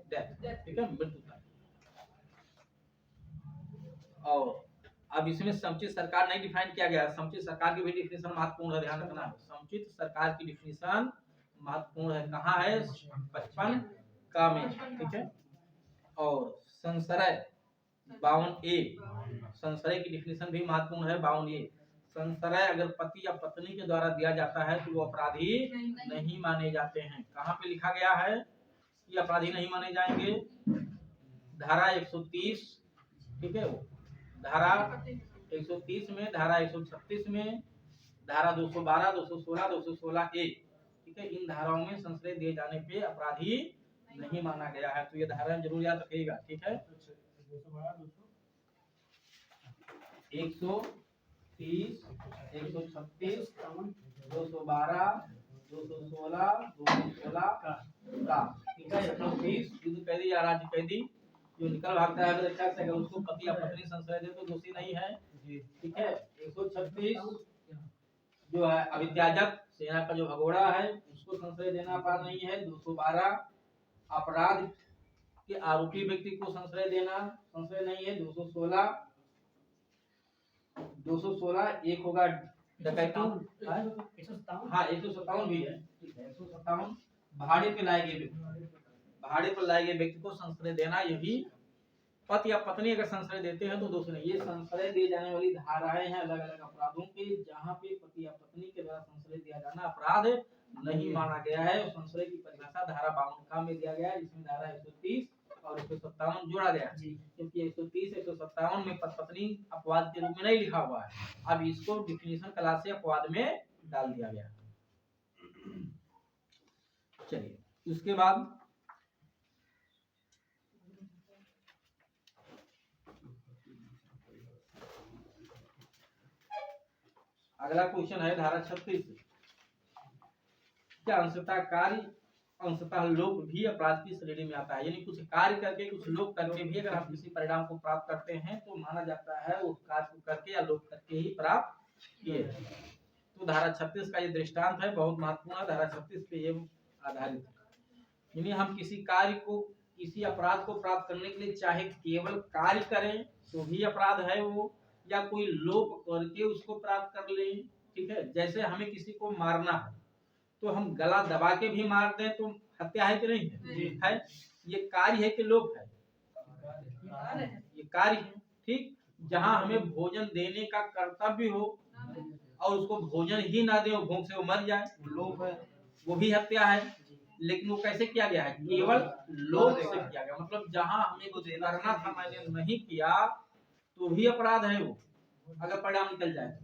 डेथ। ठीक है, मृत्यु तक। और अब इसमें समुचित सरकार नहीं डिफाइन किया गया। समुचित सरकार की भी डिफिनेशन महत्वपूर्ण है, ध्यान रखना है। समुचित सरकार की डिफिनेशन महत्वपूर्ण है। कहाँ है? 55 का में। ठीक है। और संशय 52A, संशय की डिफिनेशन भी महत्वपूर्ण है। 52A, संशय अगर पति या पत्नी के द्वारा दिया जाता है तो वो अपराधी नहीं माने जाते हैं। कहाँ पे लिखा गया है कि अपराधी नहीं माने जाएंगे? धारा 130। ठीक है। धारा 130 में, धारा 136 में, धारा 212, 216, 216A। ठीक है। इन धाराओं में संशय दिए जाने पे अपराधी नहीं माना गया है। तो ये धारा जरूर याद रखिएगा। ठीक है। 130, 136, 212, 216, 216 का। ठीक है। 130 युद्ध कैदी या राज्य कैदी जो निकल भागता है अगर उसको पति या पत्नी संशय दे तो दोषी नहीं है। ठीक है। 136 जो है अभित्याजक, सेना का जो भगोड़ा है, उसको संशय देना अपराध नहीं है। 212 अपराध के आरोपी व्यक्ति को संशय देना संशय नहीं है। 216 एक होगा डकैती। हाँ 157 भी है। 157 भाड़े पे लाए गए व्यक्ति को संशय देना, ये भी पति या पत्नी अगर संशय देते हैं तो दोष नहीं। ये संशय दिए जाने वाली धाराएं हैं अलग अलग अपराधों के, जहाँ पे पति या पत्नी के द्वारा संशय दिया जाना अपराध नहीं माना गया है। संशय की परिभाषा धारा 52 का में दिया गया है, जिसमें धारा 130 और 157 जोड़ा गया है। क्योंकि 130 157 में पत्नी अपवाद के रूप में नहीं लिखा हुआ है। अब इसको डिफिनेशन क्लास से अपवाद में डाल दिया गया। चलिए उसके बाद अगला क्वेश्चन है धारा 36। क्या अंशतः कार्य अंशतः लोक भी अपराध की श्रेणी में आता है? यानी कुछ कार्य करके कुछ लोक करके भी अगर आप किसी परिणाम को प्राप्त करते हैं तो माना जाता है उस कार्य को करके या लोक करके ही प्राप्त किए। तो धारा 36 का ये दृष्टांत है, बहुत महत्वपूर्ण है। धारा 36 पे ये आधारित है। यानी हम किसी कार्य को, किसी अपराध को प्राप्त करने के लिए चाहे केवल कार्य करें तो भी अपराध है वो, या कोई लोप करके उसको प्राप्त कर ले। ठीक है। जैसे हमें किसी को मारना है तो हम गला दबा के भी मार दें तो हत्या है कि नहीं है? है। ये कार्य है कि लोप है? ये कार्य है। ठीक। जहां हमें भोजन देने का कर्तव्य हो और उसको भोजन ही ना दे, भूख से वो मर जाए, लोभ है, वो भी हत्या है। लेकिन वो कैसे किया गया है? केवल लोभ से किया गया। मतलब जहां हमें कुछ करना था मैंने नहीं किया तो भी अपराध है वो, अगर परिणाम निकल जाए।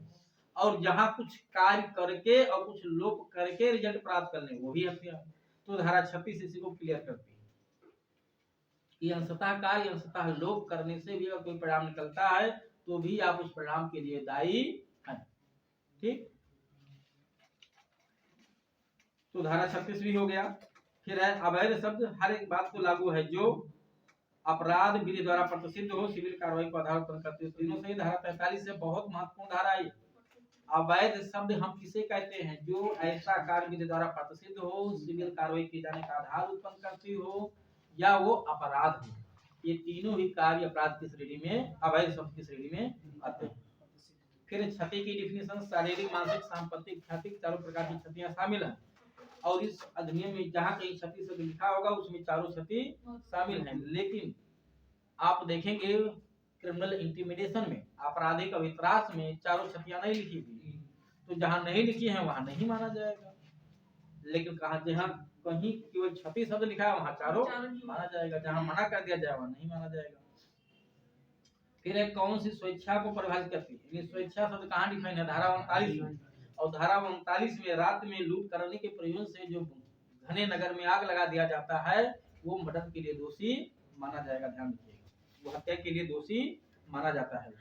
और जहां कुछ कार्य करके और कुछ लोभ करके रिजल्ट प्राप्त कर ले, वो भी हत्या है। तो धारा 36 इसी को क्लियर करती है कि अंशतः कार्य अंशतः लोभ करने से भी अगर कोई परिणाम निकलता है तो भी आप उस परिणाम के लिए दायी हैं। ठीक, तो धारा 36 भी हो गया। फिर है अवैध शब्द हर एक बात को लागू है जो अपराध विधि द्वारा प्रतिषिद्ध हो, सिविल कार्रवाई को आधार उत्पन्न करती है। तीनों से धारा 45 से बहुत महत्वपूर्ण धारा है। अवैध शब्द हम किसे कहते हैं? जो ऐसा कार्य विधि द्वारा प्रतिषिद्ध हो, सिविल कार्रवाई किए जाने का आधार उत्पन्न करती हो, या वो अपराध हो। ये तीनों ही कार्य अपराध की श्रेणी में, अवैध शब्द की श्रेणी में आते हैं। फिर क्षति की डिफिनेशन शारीरिक, मानसिक, सांपत्तिक, ख्यातिक चारों प्रकार की क्षतियां शामिल हैं। और इस अधिनियम में जहां कहीं क्षति शब्द लिखा होगा उसमें चारों क्षति शामिल हैं। लेकिन आप देखेंगे क्रिमिनल इंटिमिडेशन में, आपराधिक अवित्रास में चारों क्षतियां नहीं लिखी हुई, तो जहां नहीं लिखी है वहां नहीं माना जाएगा। लेकिन कहा जहां कहीं केवल क्षति शब्द लिखा है वहां चारों माना जाएगा, जहां मना कर दिया जाए वहां नहीं माना जाएगा। फिर एक कौन सी स्वेच्छा को परिभाषित करती है? यानी स्वेच्छा शब्द कहां डिफाइन है? धारा 39 में। और धारा 39 में रात में लूट करने के प्रयोजन से जो घने नगर में आग लगा दिया जाता है वो मर्डर के लिए दोषी माना जाएगा। ध्यान रखिएगा, वो हत्या के लिए दोषी माना जाता है।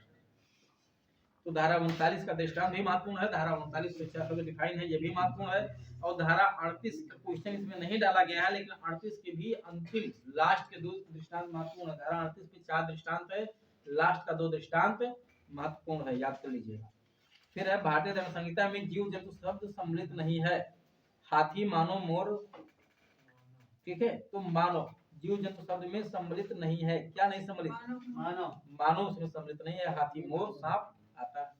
तो धारा 39 का दृष्टांत भी महत्वपूर्ण है। धारा 39 स्वेच्छा शब्द डिफाइन है, ये भी महत्वपूर्ण है। और धारा 38 का क्वेश्चन इसमें नहीं डाला गया है, लेकिन 38 के भी अंतिम लास्ट के दो दृष्टांत महत्वपूर्ण है। धारा 38 में 4 दृष्टांत है, लास्ट का 2 दृष्टांत महत्वपूर्ण है, याद कर लीजिएगा। फिर है भारतीय दंड संहिता में जीव जंतु शब्द सम्मिलित नहीं है। हाथी, मानव, मोर, ठीक है, तो मानव जीव जंतु शब्द में सम्मिलित नहीं है। क्या नहीं सम्मिलित? मानव, मानव उसमें सम्मिलित नहीं है। हाथी, मोर, सांप आता है।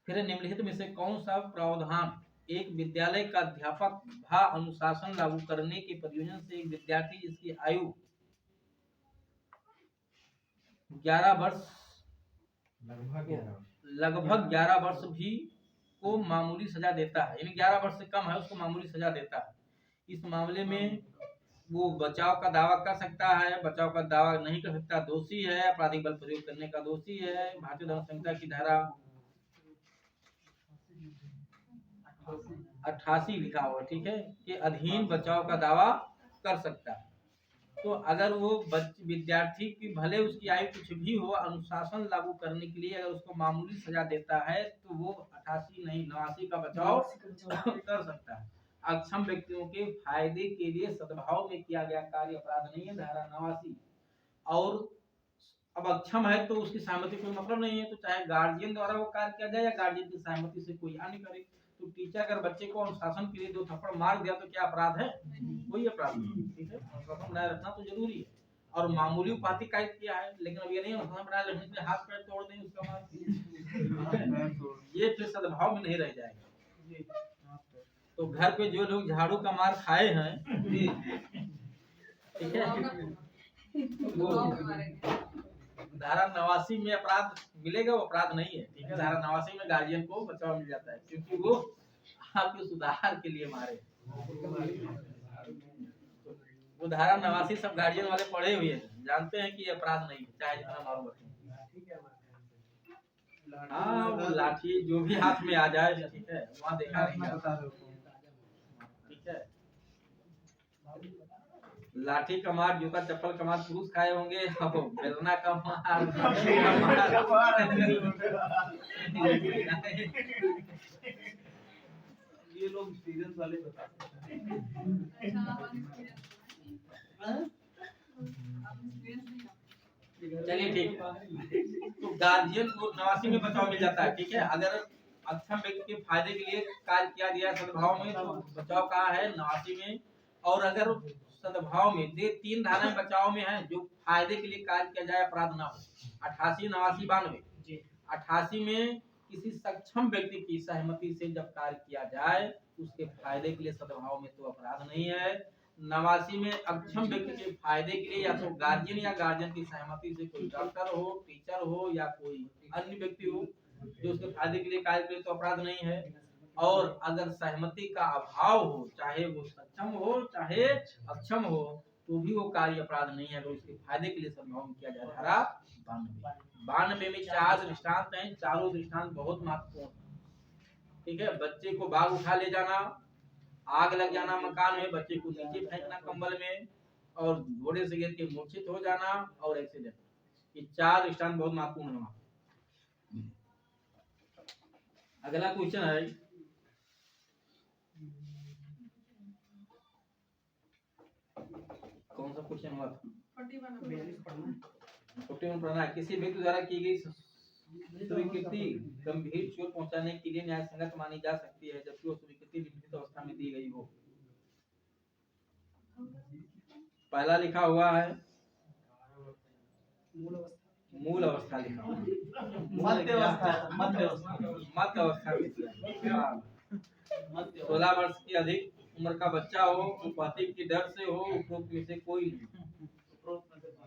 फिर निम्नलिखित में से कौन सा प्रावधान एक विद्यालय का अध्यापक भा अनुशासन लागू करने के प्रयोजन से एक विद्यार्थी जिसकी आयु 11 वर्ष लगभग 11 वर्ष भी को मामूली सजा देता है, यानी 11 वर्ष से कम है उसको मामूली सजा देता है। इस मामले में वो बचाव का दावा कर सकता है, बचाव का दावा नहीं कर सकता, दोषी है, आपराधिक बल प्रयोग करने का दोषी है। भारतीय दंड संहिता की धारा 88 लिखा हुआ, ठीक है, के अधीन बचाव का दावा कर सकता है। तो अगर वो विद्यार्थी की भले उसकी आयु कुछ भी हो, अनुशासन लागू करने के लिए अगर उसको मामूली सजा देता है तो वो 88 नहीं 89 का बचाव कर सकता है। अक्षम व्यक्तियों के फायदे के लिए सद्भाव में किया गया कार्य अपराध नहीं है, धारा 89। और अब अक्षम है तो उसकी सहमति कोई मतलब नहीं है, तो चाहे गार्जियन द्वारा वो कार्य किया जाए या गार्जियन की सहमति से कोई अन्य करे। तो टीचर अगर बच्चे को अनुशासन के लिए 2 थप्पड़ मार दिया तो क्या अपराध है? कोई अपराध नहीं, ठीक है। अनुशासन बनाए रखना तो जरूरी है। और मामूली उपाधि कायद किया है, लेकिन अब ये नहीं अनुशासन बनाए रखने के लिए हाथ पैर तोड़ दें उसका मार, ये फिर सद्भाव में नहीं रह जाएगा। तो घर पे जो लोग झाड़ू का मार खाए हैं, ठीक है, वो धारा 89 में अपराध मिलेगा, वो अपराध नहीं है, ठीक है। धारा 89 में गार्जियन को बचाव मिल जाता है क्योंकि वो आपके सुधार के लिए मारे। वो धारा 89 सब गार्जियन वाले पढ़े हुए हैं, जानते हैं कि ये अपराध नहीं है, चाहे जितना मारो बच्चे। हाँ, वो लाठी जो भी हाथ में आ जाए, ठीक है, वहाँ देखा नहीं, ठीक है। लाठी का मार, जूता चप्पल का मार पुरुष खाए होंगे, बेलना का मार ये लोग एक्सपीरियंस वाले बताते हैं। चलिए ठीक है, तो गार्जियन को 89 में बचाव मिल जाता है, ठीक है। अगर अक्षम व्यक्ति के फायदे के लिए कार्य किया गया सद्भाव में तो बचाव कहाँ है? 89 में। और अगर सद्भाव में 3 धाराएं बचाव में हैं, जो फायदे के लिए कार्य किया जाए अपराध ना हो, 88, 89, 92। 88 में किसी सक्षम व्यक्ति की सहमति से जब कार्य किया जाए उसके फायदे के लिए सद्भाव में तो अपराध नहीं है। नवासी में अक्षम व्यक्ति के फायदे के लिए या तो गार्जियन या गार्जियन की सहमति से कोई डॉक्टर हो, टीचर हो या कोई अन्य व्यक्ति हो जो उसके फायदे के लिए कार्य करे तो अपराध नहीं है। और अगर सहमति का अभाव हो, चाहे वो सक्षम हो चाहे अक्षम हो, तो भी वो कार्य अपराध नहीं है अगर उसके फायदे के लिए संभव किया जाए। धारा 92 में 4 दृष्टांत हैं, चारों दृष्टांत बहुत महत्वपूर्ण है। ठीक है, बच्चे को बाग उठा ले जाना, आग लग जाना मकान में, बच्चे को नीचे फेंकना कंबल में, और घोड़े से गिर के मूर्छित हो जाना और एक्सीडेंट, ये 4 दृष्टांत बहुत महत्वपूर्ण है। अगला क्वेश्चन है, कौन सा क्वेश्चन हुआ था? 41 पढ़ना है। किसी व्यक्ति द्वारा की गई स्वीकृति गंभीर चोट पहुंचाने के लिए न्याय संगत मानी जा सकती है जबकि वो स्वीकृति निम्नलिखित अवस्था में दी गई हो। पहला लिखा हुआ है मूल अवस्था लिखा हुआ है, मध्य अवस्था 16 वर्ष की अधिक उम्र का बच्चा हो, उपपत्ति के डर से हो, उपरोक्त में से कोई नहीं।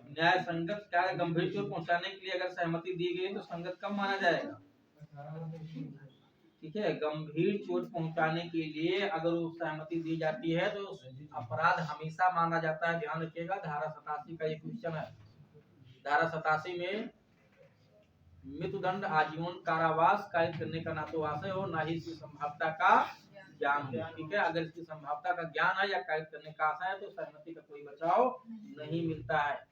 न्याय संगत क्या गंभीर चोट पहुंचाने के लिए अगर सहमति दी गई तो संगत कब माना जाएगा? ठीक है, गंभीर चोट पहुंचाने के लिए अगर वो सहमति दी जाती है तो अपराध हमेशा माना जाता है। ध्यान रखिएगा, धारा 87 का ये क्वेश्चन है। धारा 87 में मृत्युदंड, आजीवन कारावास कायद करने का ना तो आशय हो ना ही इसकी संभावना का ज्ञान हो। ठीक है, अगर इसकी संभावना का ज्ञान है या कायद करने का आशय है तो सहमति का कोई बचाव नहीं मिलता है।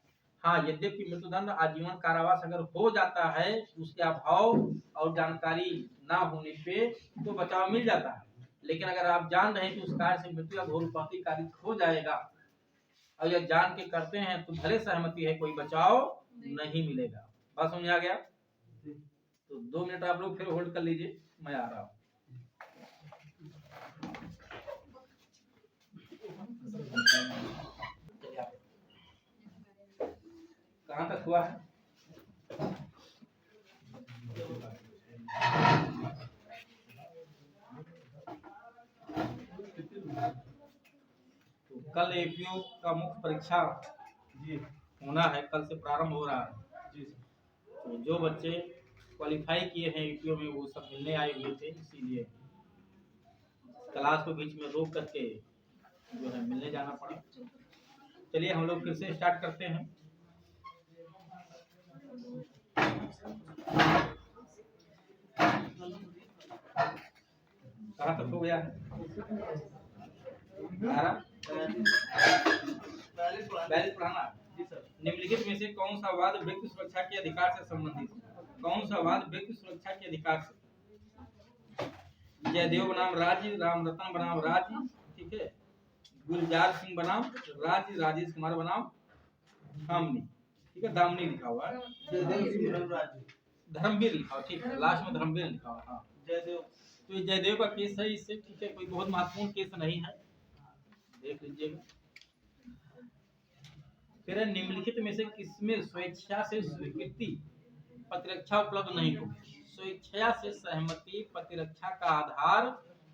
हाँ, यद्यपि मृत्युदंड, आजीवन कारावास अगर हो जाता है उसके अभाव और जानकारी ना होने पे तो बचाव मिल जाता है, लेकिन अगर आप जान रहे हैं कि उस कार्य से मृत्यु या घोर उपाधि कारित हो जाएगा और यह जान के करते हैं तो भले सहमति है, कोई बचाव नहीं मिलेगा। बात समझ आ गया? तो 2 मिनट आप लोग फिर होल्ड कर लीजिए, मैं आ रहा हूँ। कहाँ तक हुआ है? तो कल एपीओ का मुख्य परीक्षा जी होना है, कल से प्रारंभ हो रहा है जी। तो जो बच्चे क्वालिफाई किए हैं एपीओ में वो सब मिलने आए हुए थे, इसीलिए क्लास को बीच में रोक करके जो है मिलने जाना पड़ा। चलिए हम लोग फिर से स्टार्ट करते हैं। कहाँ तक हो गया है? 42 पढ़ाना जी सर। निम्नलिखित में से कौन सा वाद व्यक्ति सुरक्षा के अधिकार से संबंधित है? कौन सा वाद व्यक्ति सुरक्षा के अधिकार से? जयदेव बनाम राज्य, राम रतन बनाम राज्य, ठीक है, गुलजार सिंह बनाम राज्य, राजेश कुमार बनाम धामनी, ठीक है, दामनी लिखा हुआ है, धर्मवीर लिखा हुआ, ठीक है, लास्ट में धर्मवीर लिखा हुआ। हाँ, जयदेव, तो ये जयदेव का केस है, इससे ठीक है, कोई बहुत महत्वपूर्ण केस नहीं है, देख लीजिएगा। फिर निम्नलिखित में से किसमें स्वेच्छा से स्वीकृति प्रतिरक्षा उपलब्ध नहीं होगी? स्वेच्छा से सहमति प्रतिरक्षा का आधार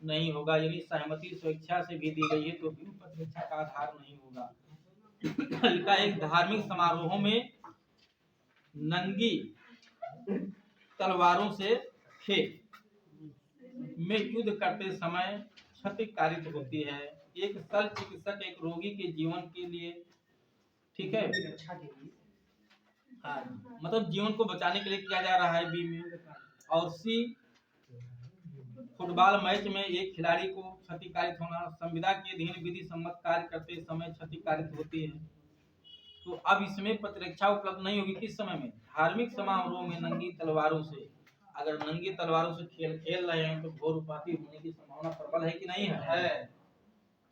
नहीं होगा, यानी सहमति स्वेच्छा से भी दी गई है तो भी प्रतिरक्षा का आधार नहीं होगा। लिखा एक धार्मिक समारोहों में नंगी तलवारों से खेत में युद्ध करते समय क्षति कारित होती है। एक शल्य चिकित्सक एक रोगी के जीवन के लिए, ठीक है, हाँ, मतलब जीवन को बचाने के लिए किया जा रहा है बीमी। और सी, फुटबॉल मैच में एक खिलाड़ी को क्षतिकारित होना, संविदा के अधीन विधि सम्मत कार्य करते समय क्षतिकारित होती है। तो अब इसमें प्रतिरक्षा उपलब्ध नहीं होगी किस समय में? धार्मिक समारोह में नंगी तलवारों से। अगर नंगी तलवारों से खेल रहे हैं तो घोर उपाधि होने की संभावना प्रबल है कि नहीं है?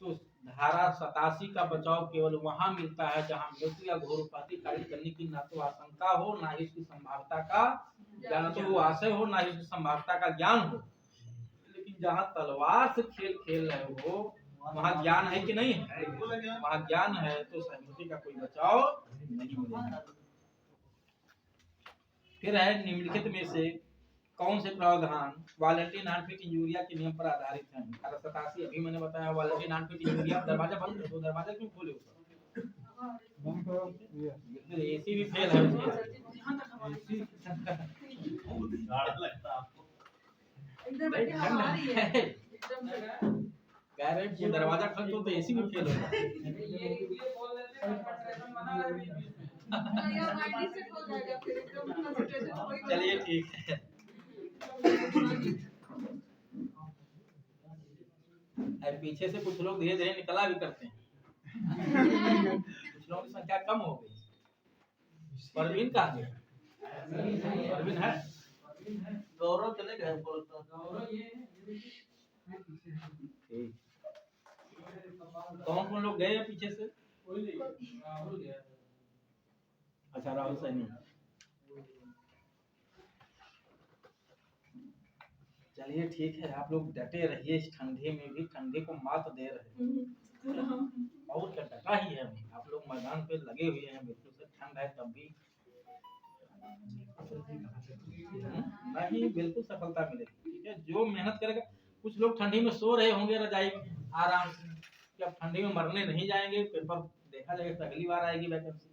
तो धारा 87 का बचाव केवल वहां मिलता है जहां मृत्यु या घोर उपाधि कार्य करने की ना तो आशंका हो ना ही इसकी संभावना का ज्ञान, तो वो आशय हो ना ही इसकी संभावना का ज्ञान हो। लेकिन जहां तलवार से खेल रहे हो वहां ज्ञान है कि नहीं है? वहां ज्ञान है तो सहमति का कोई बचाव नहीं मिलेगा। फिर है निम्नलिखित में से कौन से प्रावधान वॉलंटरी नॉन फिट इंजूरिया के नियम पर आधारित हैं? 1887 अभी मैंने बताया वॉलंटरी नॉन फिट इंजूरिया। दरवाजा बंद कर दो, दरवाजा क्यों खोले ऊपर? बिल्कुल एसी भी फेल है उसके। भाई ठंड है। कह रहे हैं दरवाजा खोल तो एसी भी फेल होगा। चलिए ठीक है। पीछे से कुछ लोग धीरे धीरे निकला भी करते हैं। कुछ लोगों की संख्या कम हो गई। परवीन कहाँ गया? परवीन है? गौरव चले गए। कौन कौन लोग गए हैं पीछे से? अच्छा राहुल सैनी। चलिए ठीक है, आप लोग डटे रहिए। इस ठंडे में भी ठंडे को मात दे रहे हैं। और क्या डटा ही है। आप लोग मैदान पे लगे हुए हैं। बिल्कुल से ठंड है तब भी नहीं, बिल्कुल सफलता मिलेगी। ठीक है, जो मेहनत करेगा। कुछ लोग ठंडी में सो रहे होंगे रजाई में आराम से कि अब ठंडी में मरने नहीं जाएंगे। पेपर देखा जाएगा, अगली बार आएगी वैकेंसी।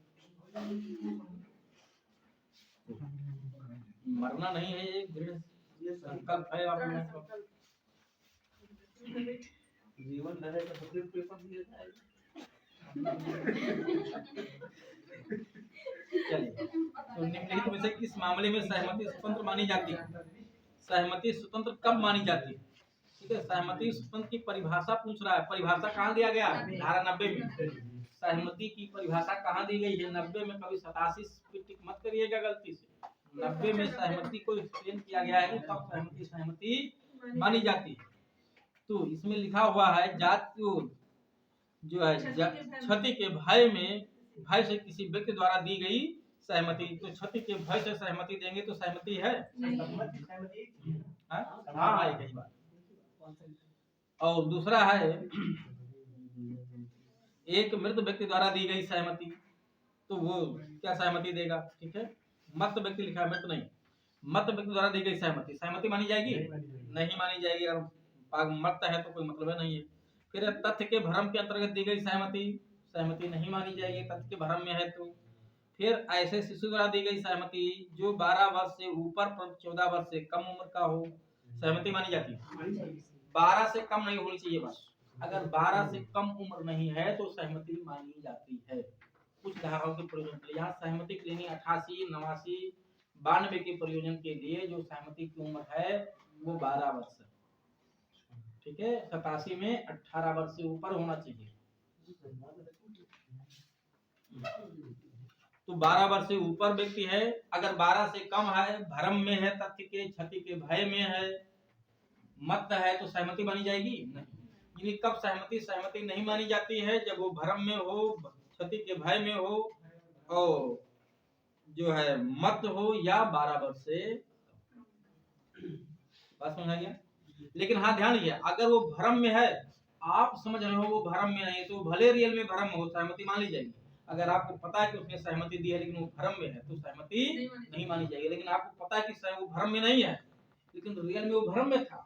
मरना नहीं है, ये दृढ़ संकल्प है आप लोगों का। जीवन रहेगा तो फिर पेपर दिया जाएगा। चलिए, तो निम्नलिखित में से किस मामले में सहमति स्वतंत्र मानी जाती है? सहमति स्वतंत्र कब मानी जाती है? ठीक है, सहमति स्वतंत्र की परिभाषा पूछ रहा है। परिभाषा कहाँ दिया गया? धारा 90 में। सहमति की परिभाषा कहाँ दी गई है? 90 में। कभी 87 पे टिक मत करिएगा गलती से। 90 में सहमति को एक्सप्लेन किया गया है, तब सहमति सहमति मानी जाती है। तो इसमें लिखा हुआ है जाति जो है क्षति के भय से किसी व्यक्ति द्वारा दी गई सहमति। तो क्षति के भय से सहमति देंगे तो सहमति है? हाँ, एक ही बात। और दूसरा है एक मृत व्यक्ति द्वारा दी गई सहमति, तो वो क्या सहमति देगा? ठीक है, मृत व्यक्ति लिखा है, मृत नहीं। मृत व्यक्ति द्वारा दी गई सहमति, सहमति मानी जाएगी? नहीं मानी जाएगी। अगर मृत है तो कोई मतलब नहीं है। फिर तथ्य के भ्रम के अंतर्गत दी गई सहमति, सहमति नहीं मानी जाएगी, तथ्य के भ्रम में है तो। फिर ऐसे शिशु द्वारा दी गई सहमति जो 12 वर्ष से ऊपर 14 वर्ष से कम उम्र का हो, सहमति मानी जाती है? 12 से कम नहीं होनी चाहिए बस। अगर 12 से कम उम्र नहीं है तो सहमति मानी जाती है। कुछ धाराओं के प्रयोजन के लिए यहाँ सहमति के लिए 88, 89, 92 के प्रयोजन के लिए जो सहमति की उम्र है वो 12 वर्ष है। ठीक है, 87 में 18 वर्ष से ऊपर होना चाहिए। तो 12 वर्ष से ऊपर व्यक्ति है। अगर 12 से कम है, भ्रम में है, तथ्य के क्षति के भय में है, मत है, तो सहमति मानी जाएगी? नहीं। कब सहमति नहीं मानी जाती है? जब वो भ्रम में हो, क्षति के भय में हो, और जो है मत हो, या 12 वर्ष से। बात समझ आ गया? लेकिन हाँ ध्यान दिया, अगर वो भ्रम में है, आप समझ रहे हो वो भ्रम में नहीं, तो भले रियल में भ्रम हो, सहमति मान ली जाएगी। अगर आपको पता है कि उसने सहमति दी है लेकिन वो भ्रम में है तो सहमति नहीं मानी जाएगी। लेकिन आपको पता है कि वो भ्रम में नहीं है लेकिन रियल में वो भ्रम में था।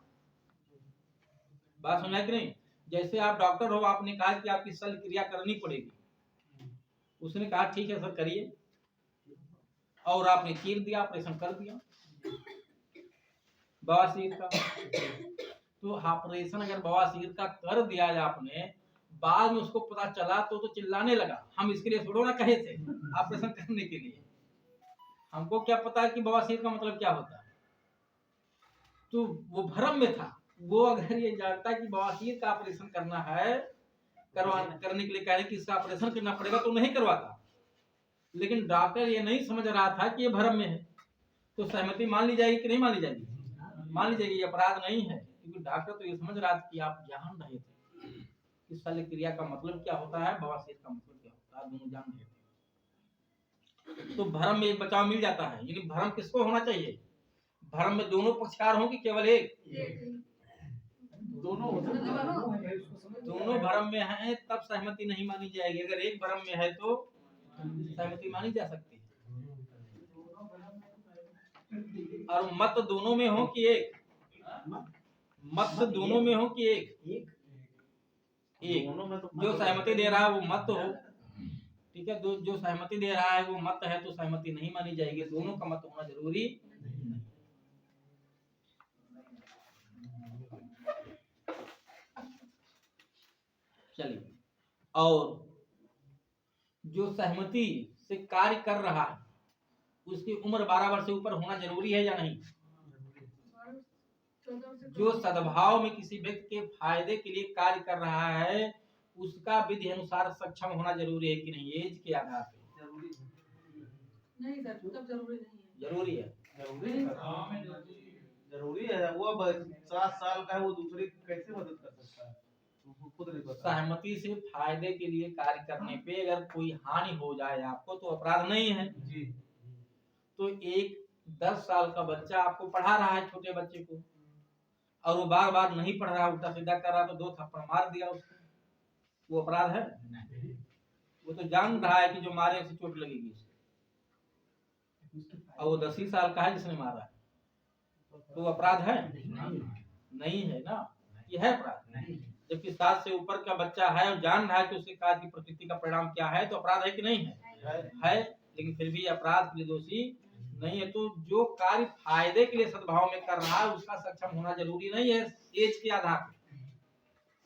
बात समझा कि नहीं? जैसे आप डॉक्टर हो, आपने कहा कि आपकी शल्य क्रिया करनी पड़ेगी, उसने कहा ठीक है सर करिए, और आपने चीर दिया, ऑपरेशन कर दिया बवासीर का। तो ऑपरेशन अगर बवासीर का कर दिया आपने, बाद में उसको पता चला तो चिल्लाने लगा, हम इसके लिए थोड़ा ना कहे थे ऑपरेशन करने के लिए। हमको क्या पता है कि बवासीर का मतलब क्या होता है? तो वो भ्रम में था। वो अगर ये जानता कि बवासीर का ऑपरेशन करना है, करने के लिए कह रहे कि इसका ऑपरेशन करना पड़ेगा, तो नहीं करवाता। लेकिन डॉक्टर ये नहीं समझ रहा था कि ये भ्रम में है, तो सहमति मान ली जाएगी कि नहीं मान ली जाएगी? मान ली जाएगी। अपराध नहीं है, क्योंकि डॉक्टर तो ये समझ रहा था कि आप जान रहे थे कि शल्य क्रिया का मतलब क्या होता है, बवासीर का मतलब क्या होता है, दोनों जान रहे थे। तो भ्रम में एक बचाव मिल जाता है। यानी भ्रम किसको होना चाहिए? भ्रम में दोनों पक्षकार हो कि केवल एक? दोनों भ्रम में है तब सहमति नहीं मानी जाएगी। अगर एक भ्रम में है तो सहमति मानी जा सकती है। और मत दोनों में हो कि एक, मत दोनों में हो कि एक, एक जो सहमति दे रहा है वो मत हो, ठीक है। जो सहमति दे रहा है वो मत है तो सहमति नहीं मानी जाएगी, दोनों का मत होना जरूरी। चलिए, और जो सहमति से कार्य कर रहा है उसकी उम्र 12 वर्ष से ऊपर होना जरूरी है या नहीं? जो सद्भाव में किसी व्यक्ति के फायदे के लिए कार्य कर रहा है उसका विधि अनुसार सक्षम होना जरूरी है कि नहीं, एज के आधार पे? नहीं सर, तब जरूरी नहीं है। जरूरी है, जरूरी है। वो 7 साल का है, वो दूसरे की कैसे मदद कर सकता है, वो खुद नहीं पता। सहमति से फायदे के लिए कार्य करने पे अगर कोई हानि हो जाए आपको तो अपराध नहीं है जी। तो एक 10 साल का बच्चा आपको पढ़ा रहा है, छोटे बच्चे को, और वो बार बार नहीं पढ़ रहा, उल्टा सीधा कर रहा, तो 2 थप्पड़ मार दिया उसको, वो अपराध है? वो तो जान रहा है कि जो मारे उसे चोट लगेगी, और वो 10 ही साल का है जिसने मारा है, तो अपराध है? नहीं है ना, ये है अपराध। जबकि 7 से ऊपर का बच्चा है और जान रहा है कि उसके कार्य की प्रकृति का परिणाम क्या है, तो अपराध है कि नहीं है? है, लेकिन फिर भी अपराध के लिए दोषी नहीं है। तो जो कार्य फायदे के लिए सद्भाव में कर रहा है उसका सक्षम होना जरूरी नहीं है, एज के आधार पे,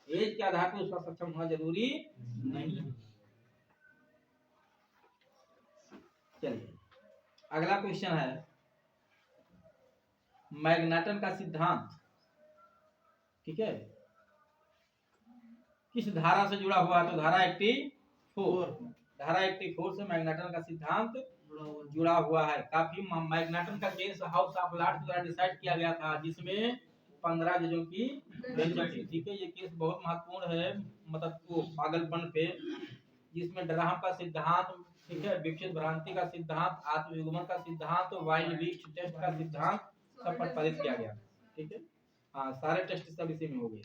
एज के आधार पे उसका सक्षम होना जरूरी नहीं है। चलिए, अगला क्वेश्चन है मैग्नाटन का सिद्धांत, ठीक है, किस धारा से जुड़ा हुआ है? तो धारा 84, धारा 84 से मैग्नाटन का सिद्धांत जुड़ा हुआ है। काफी मैग्नाटन का केस हाउस ऑफ लॉर्ड्स द्वारा डिसाइड किया गया था जिसमें 15 जजों की बेंच थी, ठीक है। ये केस बहुत महत्वपूर्ण है, मतलब वो पागलपन पे, जिसमें डरहम का सिद्धांत, ठीक है, विकसित भ्रांति का सिद्धांत, आत्मयुग्मन का सिद्धांत, वाइल्ड वीक्स टेस्ट का सिद्धांत सब प्रतिपादित किया गया, ठीक है। हाँ, सारे टेस्ट सब इसी में हो गए।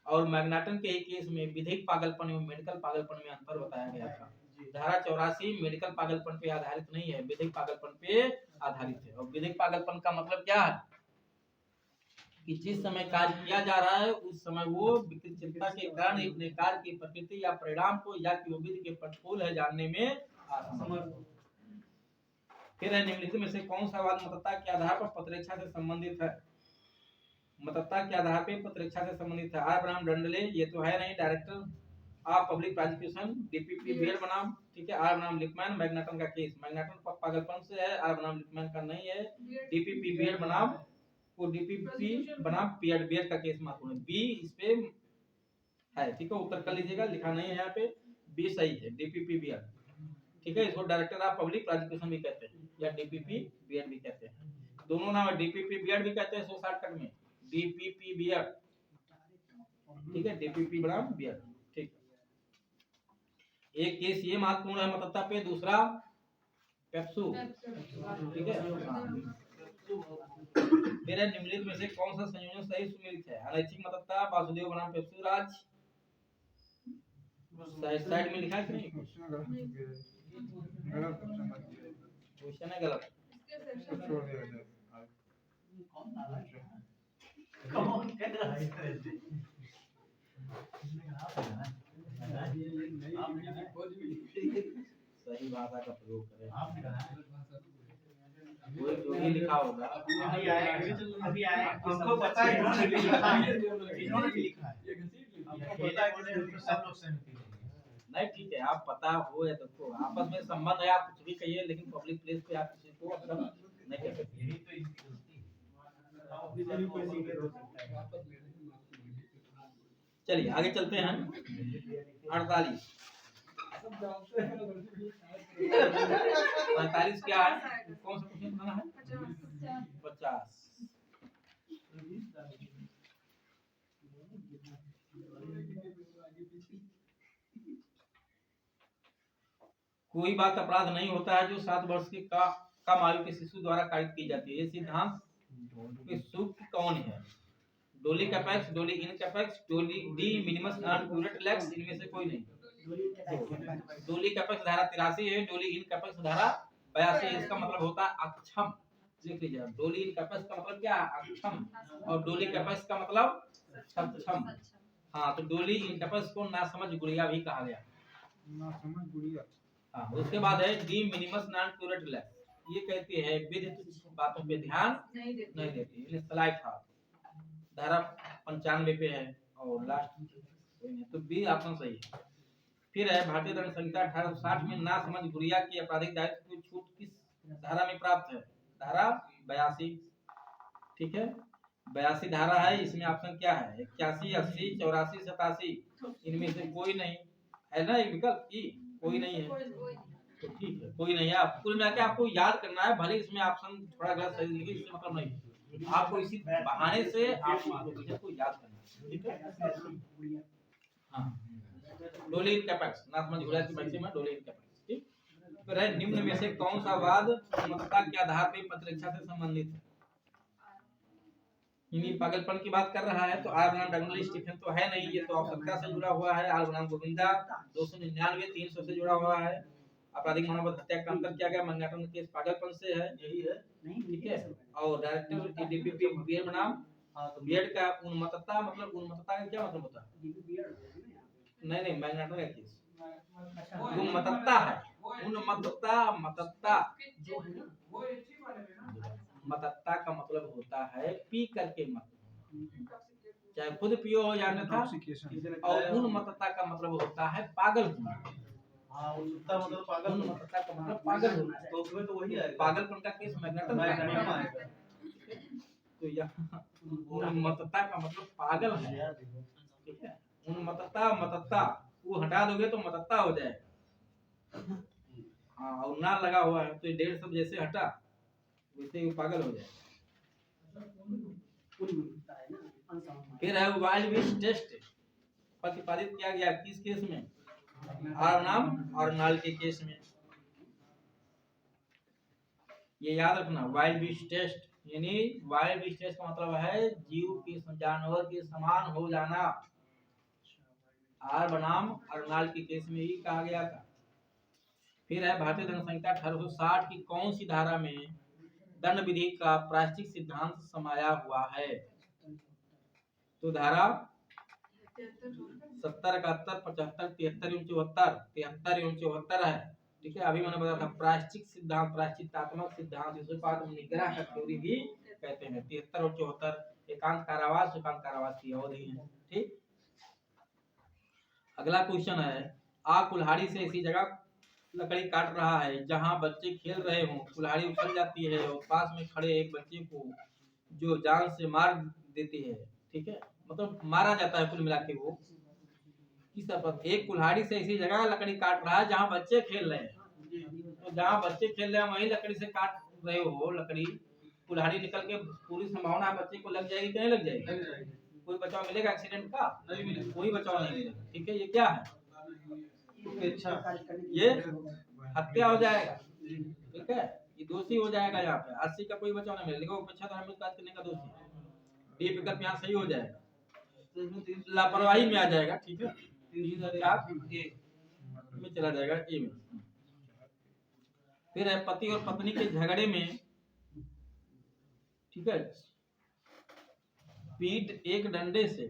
और मैग्नाटन के ही केस में विधिक पागलपन एवं मेडिकल पागलपन में अंतर बताया गया था। धारा 84 मेडिकल पागलपन पे आधारित नहीं है, विधिक पागलपन पे आधारित है। और विधिक पागलपन का मतलब क्या है कि जिस समय कार्य किया जा रहा है उस समय वो विकृतता के कारण अपने कार्य की प्रकृति या परिणाम को या कि वो विधि के प्रतिकूल है जानने में असमर्थ। फिर निम्नलिखित में से कौन सा वाद मतता के आधार पर पत्रेक्षा से संबंधित है? मतता के आधार पर पत्रेक्षा से संबंधित है। आर बनाम डंडले, ये तो है नहीं, director of public prosecution, DPP बीएड बनाम, ठीक है। आर बनाम लिपमैन, मैग्नाटन का केस, मैग्नाटन पागलपन से है, आर बनाम लिपमैन का नहीं है। डीपीपी बीएड बनाम, वो डीपीपी बनाम पीएड बीएड का केस महत्वपूर्ण है। बी इस पे है, ठीक है, उत्तर कर लीजिएगा, लिखा नहीं है यहाँ पे, बी सही है, डीपीपी बीएड, ठीक है। इसको डायरेक्टर ऑफ पब्लिक प्रोसिक्यूशन भी कहते हैं या डीपीपी बीएड भी कहते हैं, दोनों नाम है, डीपीपी बीएड भी कहते हैं सो शॉर्टकट में, डीपीपी बीएड, ठीक है, डीपीपी बनाम बीएड, ठीक। एक केस ये महत्वपूर्ण है मतता पे, दूसरा पेप्सू, ठीक है। फिर निम्नलिखित में से कौन सा संयोजन सही सुमेलित है? अनैच्छिक मतता, वासुदेव बनाम पेप्सू राज, साइड में लिखा है कि नहीं? क्वेश्चन है गलत, छोड़ दिया जाए। सही भाषा का प्रयोग करें, कोई जो भी लिखा होगा अभी आए हमको पता है, इन्होंने भी लिखा है, इन्होंने भी लिखा है, हमको पता है कि सब लोग सहमति है। नहीं, ठीक है, आप पता हो या तो आपस में संबंध है, आप कुछ भी कहिए, लेकिन पब्लिक प्लेस पे आप किसी को नहीं कह सकते। यही तो इनकी गलती है, आप भी सभी को इसी के हो सकता है। चलिए आगे चलते हैं। 48 45 क्या है, कौन सा क्वेश्चन बनाना है? 50। कोई बात अपराध नहीं होता है जो 7 वर्ष के कम आयु के शिशु द्वारा कारित की जाती है। ये सिद्धांत के सूत्र कौन है? Doli capax, doli incapax, doli de minimis non curat lex, इनमें से कोई नहीं। डोली कैपेक्स धारा 83 है, डोली इन कैपेक्स धारा 82 है। इसका मतलब होता है अक्षम, लिख लीजिए। डोली इनकैपेस का मतलब क्या है? अक्षम, और डोली कैपेस का मतलब सक्षम। हाँ, तो डोली इनकैपेस को नासमझ गुड़िया भी कहा गया। ना समझ गुड़िया। हाँ, उसके बाद है डी मिनिमस नॉन क्यूरेटलेस। ये कहती है विधित बातों पे ध्यान नहीं देती। नहीं देती। ये स्लाइड था, धारा 95 पे है और लास्ट, तो बी ऑप्शन सही है। फिर है भारतीय दंड संहिता 1860 में ना समझ गुड़िया की आपराधिक दायित्व की छूट किस धारा में प्राप्त है? धारा 82। ठीक है, 82 धारा है। इसमें ऑप्शन क्या है? 81, 80, 84, 87। इनमें से कोई नहीं है ना, एक विकल्प ई कोई नहीं है। तो ठीक है, कोई नहीं है। आप कुल मिला के आपको याद करना है, भले इसमें ऑप्शन थोड़ा गलत सही लिखे, इससे मतलब नहीं, आपको इसी बहाने से आप को याद करना है। ठीक है, हाँ, डोली इनकैपेस ना समझ गुड़िया की परिचय में डोली इनकैपेस। ठीक, फिर है निम्न में से कौन सा वाद समता के आधार पर प्रतिरक्षा से संबंधित है? इन्हीं पागलपन की बात कर रहा है, तो आर बनाम डगलस स्टीफन तो है नहीं, ये तो आवश्यकता से जुड़ा हुआ है। आर बनाम गोविंदा 299 300 से जुड़ा हुआ है। आपराधिक मनोबल हत्या का अंतर किया गया मैनहट्टन केस पागलपन से है, यही है। ठीक है, और डायरेक्टर डीपीपी बीएड बनाम बीएड का उन्मत्तता, मतलब उन्मत्तता का क्या मतलब होता है? नहीं, मैनहट्टन का केस उन्मत्तता है। उन्मत्तता, मतत्ता जो है ना, मतत्ता का मतलब होता है पी करके मत, चाहे खुद पियो हो या अन्यथा। और उन्मत्तता का मतलब होता है पागल होना। हाँ, उत्सुकता मतलब पागल होना। उन्मत्तता का मतलब पागल होना। तो उसमें तो वही आएगा, पागलपन का केस मैग्नेटम आएगा। तो यहाँ उन्मत्तता का मतलब पागल है। ठीक है, उन्मत्तता, मतत्ता वो हटा दोगे तो मतत्ता हो जाएगा। हाँ, और ना लगा हुआ है तो ये 1.5 शब्द जैसे हटा वैसे ही पागल हो जाएगा। फिर है वाइल्ड बीस्ट टेस्ट प्रतिपादित किया गया किस केस में? आर नाम और नाल के केस में। ये याद रखना, वाइल्ड बीस्ट टेस्ट यानी वाइल्ड बीस्ट टेस्ट का मतलब है जीव के जानवर के समान हो जाना। आर बनाम और नाल के केस में ही कहा गया था। फिर है भारतीय दंड संहिता 1860 की कौन सी धारा में दंड विधि का प्रायश्चित सिद्धांत समाया हुआ है? तो धारा 70, 71, 75, 73 एवं 74, 73 एवं 74 है। ठीक है, अभी मैंने बताया था प्रायश्चित सिद्धांत, प्रायश्चितात्मक सिद्धांत, जिसे पाद निग्रह का थ्योरी भी कहते हैं। 73 और 74 एकांत कारावास, एकांत कारावास की अवधि है। ठीक, अगला क्वेश्चन है आ कुल्हाड़ी से ऐसी जगह लकड़ी काट रहा है जहां बच्चे खेल रहे हों, कुल्हाड़ी उछल जाती है और पास में खड़े एक बच्चे को जो जान से मार देती है। ठीक है, मतलब मारा जाता है कुल मिला के। वो किस पर? एक कुल्हाड़ी से ऐसी जगह लकड़ी काट रहा है जहां बच्चे खेल रहे हैं, तो जहां बच्चे खेल रहे हैं वही लकड़ी से काट रहे हो लकड़ी, कुल्हाड़ी निकल के पूरी संभावना है बच्चे को लग जाएगी कि नहीं लग जाएगी? कोई बचाव मिलेगा एक्सीडेंट का? नहीं मिलेगा, कोई बचाव नहीं मिलेगा। ठीक है, ये क्या है? ये हत्या हो जाएगा। ठीक है, ये दोषी हो जाएगा। यहाँ पे 80 का कोई बचाव नहीं मिलेगा, उपेक्षा धार्मिक कार्य करने का दोषी। डी विकल्प यहाँ सही हो जाएगा, लापरवाही में आ जाएगा। ठीक है, में चला जाएगा ए में। फिर है पति और पत्नी के झगड़े में, ठीक है, पीठ एक डंडे से,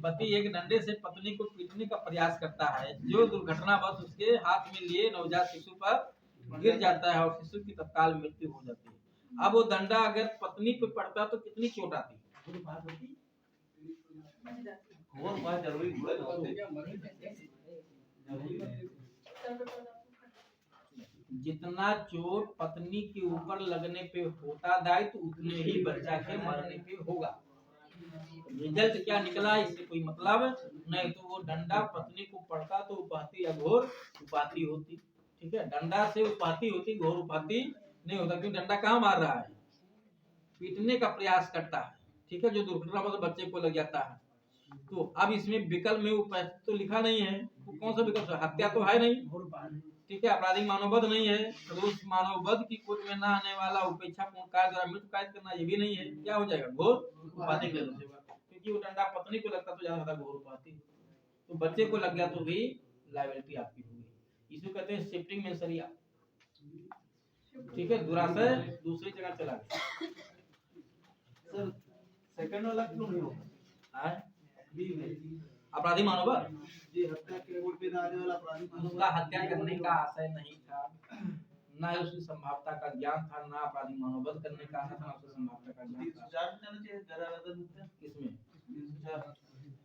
पति एक डंडे से पत्नी को पीटने का प्रयास करता है, जो दुर्घटनावश उसके हाथ में लिए नवजात शिशु पर गिर जाता है और शिशु की तत्काल मृत्यु हो जाती है। अब वो डंडा अगर पत्नी पे पड़ता तो कितनी चोट आती? जितना चोट पत्नी के ऊपर लगने पे होता दायित्व उतने ही बच्चा के मरने पे होगा। रिजल्ट क्या निकला इससे कोई मतलब नहीं। तो वो डंडा पत्नी को पड़ता तो उपाधि या घोर उपाधि होती। ठीक है, डंडा से उपाधि होती, घोर उपाधि नहीं होता, क्योंकि डंडा कहाँ मार रहा है? पीटने का प्रयास करता है। ठीक है, जो दुर्घटनावश बच्चे को लग जाता है। तो अब इसमें विकल्प में उपाधि तो लिखा नहीं है, तो कौन सा विकल्प? हत्या तो है नहीं। ठीक है, आपराधिक मानववध नहीं है, तो उस मानववध की कोट में न आने वाला उपेक्षापूर्ण कार्य द्वारा मृत्यु कायद करना ये भी नहीं है। क्या हो जाएगा? घोर उपाधि के दोषी होगा, क्योंकि वो डंडा पत्नी को लगता तो ज्यादा था घोर उपाधि, तो बच्चे को लग गया तो भी लायबिलिटी आपकी होगी। इसे कहते हैं शिफ्टिंग मेंसरिया। ठीक है, दुराशय दूसरी जगह चला गया। सर सेकंड वाला क्यों नहीं होगा? है? बी में अपराधी मनोबल, जी हत्या के मूल पे आने वाला अपराधी उसका हत्या करने का आशय नहीं था, ना ही उसकी संभावना का ज्ञान था, ना अपराधी मनोबल करने का आशय था, ना उसकी संभावना का ज्ञान था। 304 जाना चाहिए गैरआदत हत्या किसमें 304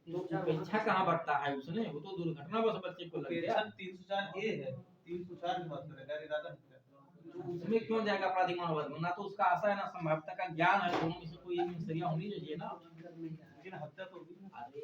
तो उपेक्षा कहाँ बढ़ता है उसने, वो तो दुर्घटना बस बच्चे को लग गया। 304 ए है 304 की बात कर रहे हैं गैर इरादा हत्या। उसमें क्यों जाएगा अपराधी मनोबल में? ना तो उसका आशय है ना संभावना का ज्ञान है, दोनों में से कोई एक में सरिया होनी चाहिए ना। लेकिन हत्या तो होगी ना। अरे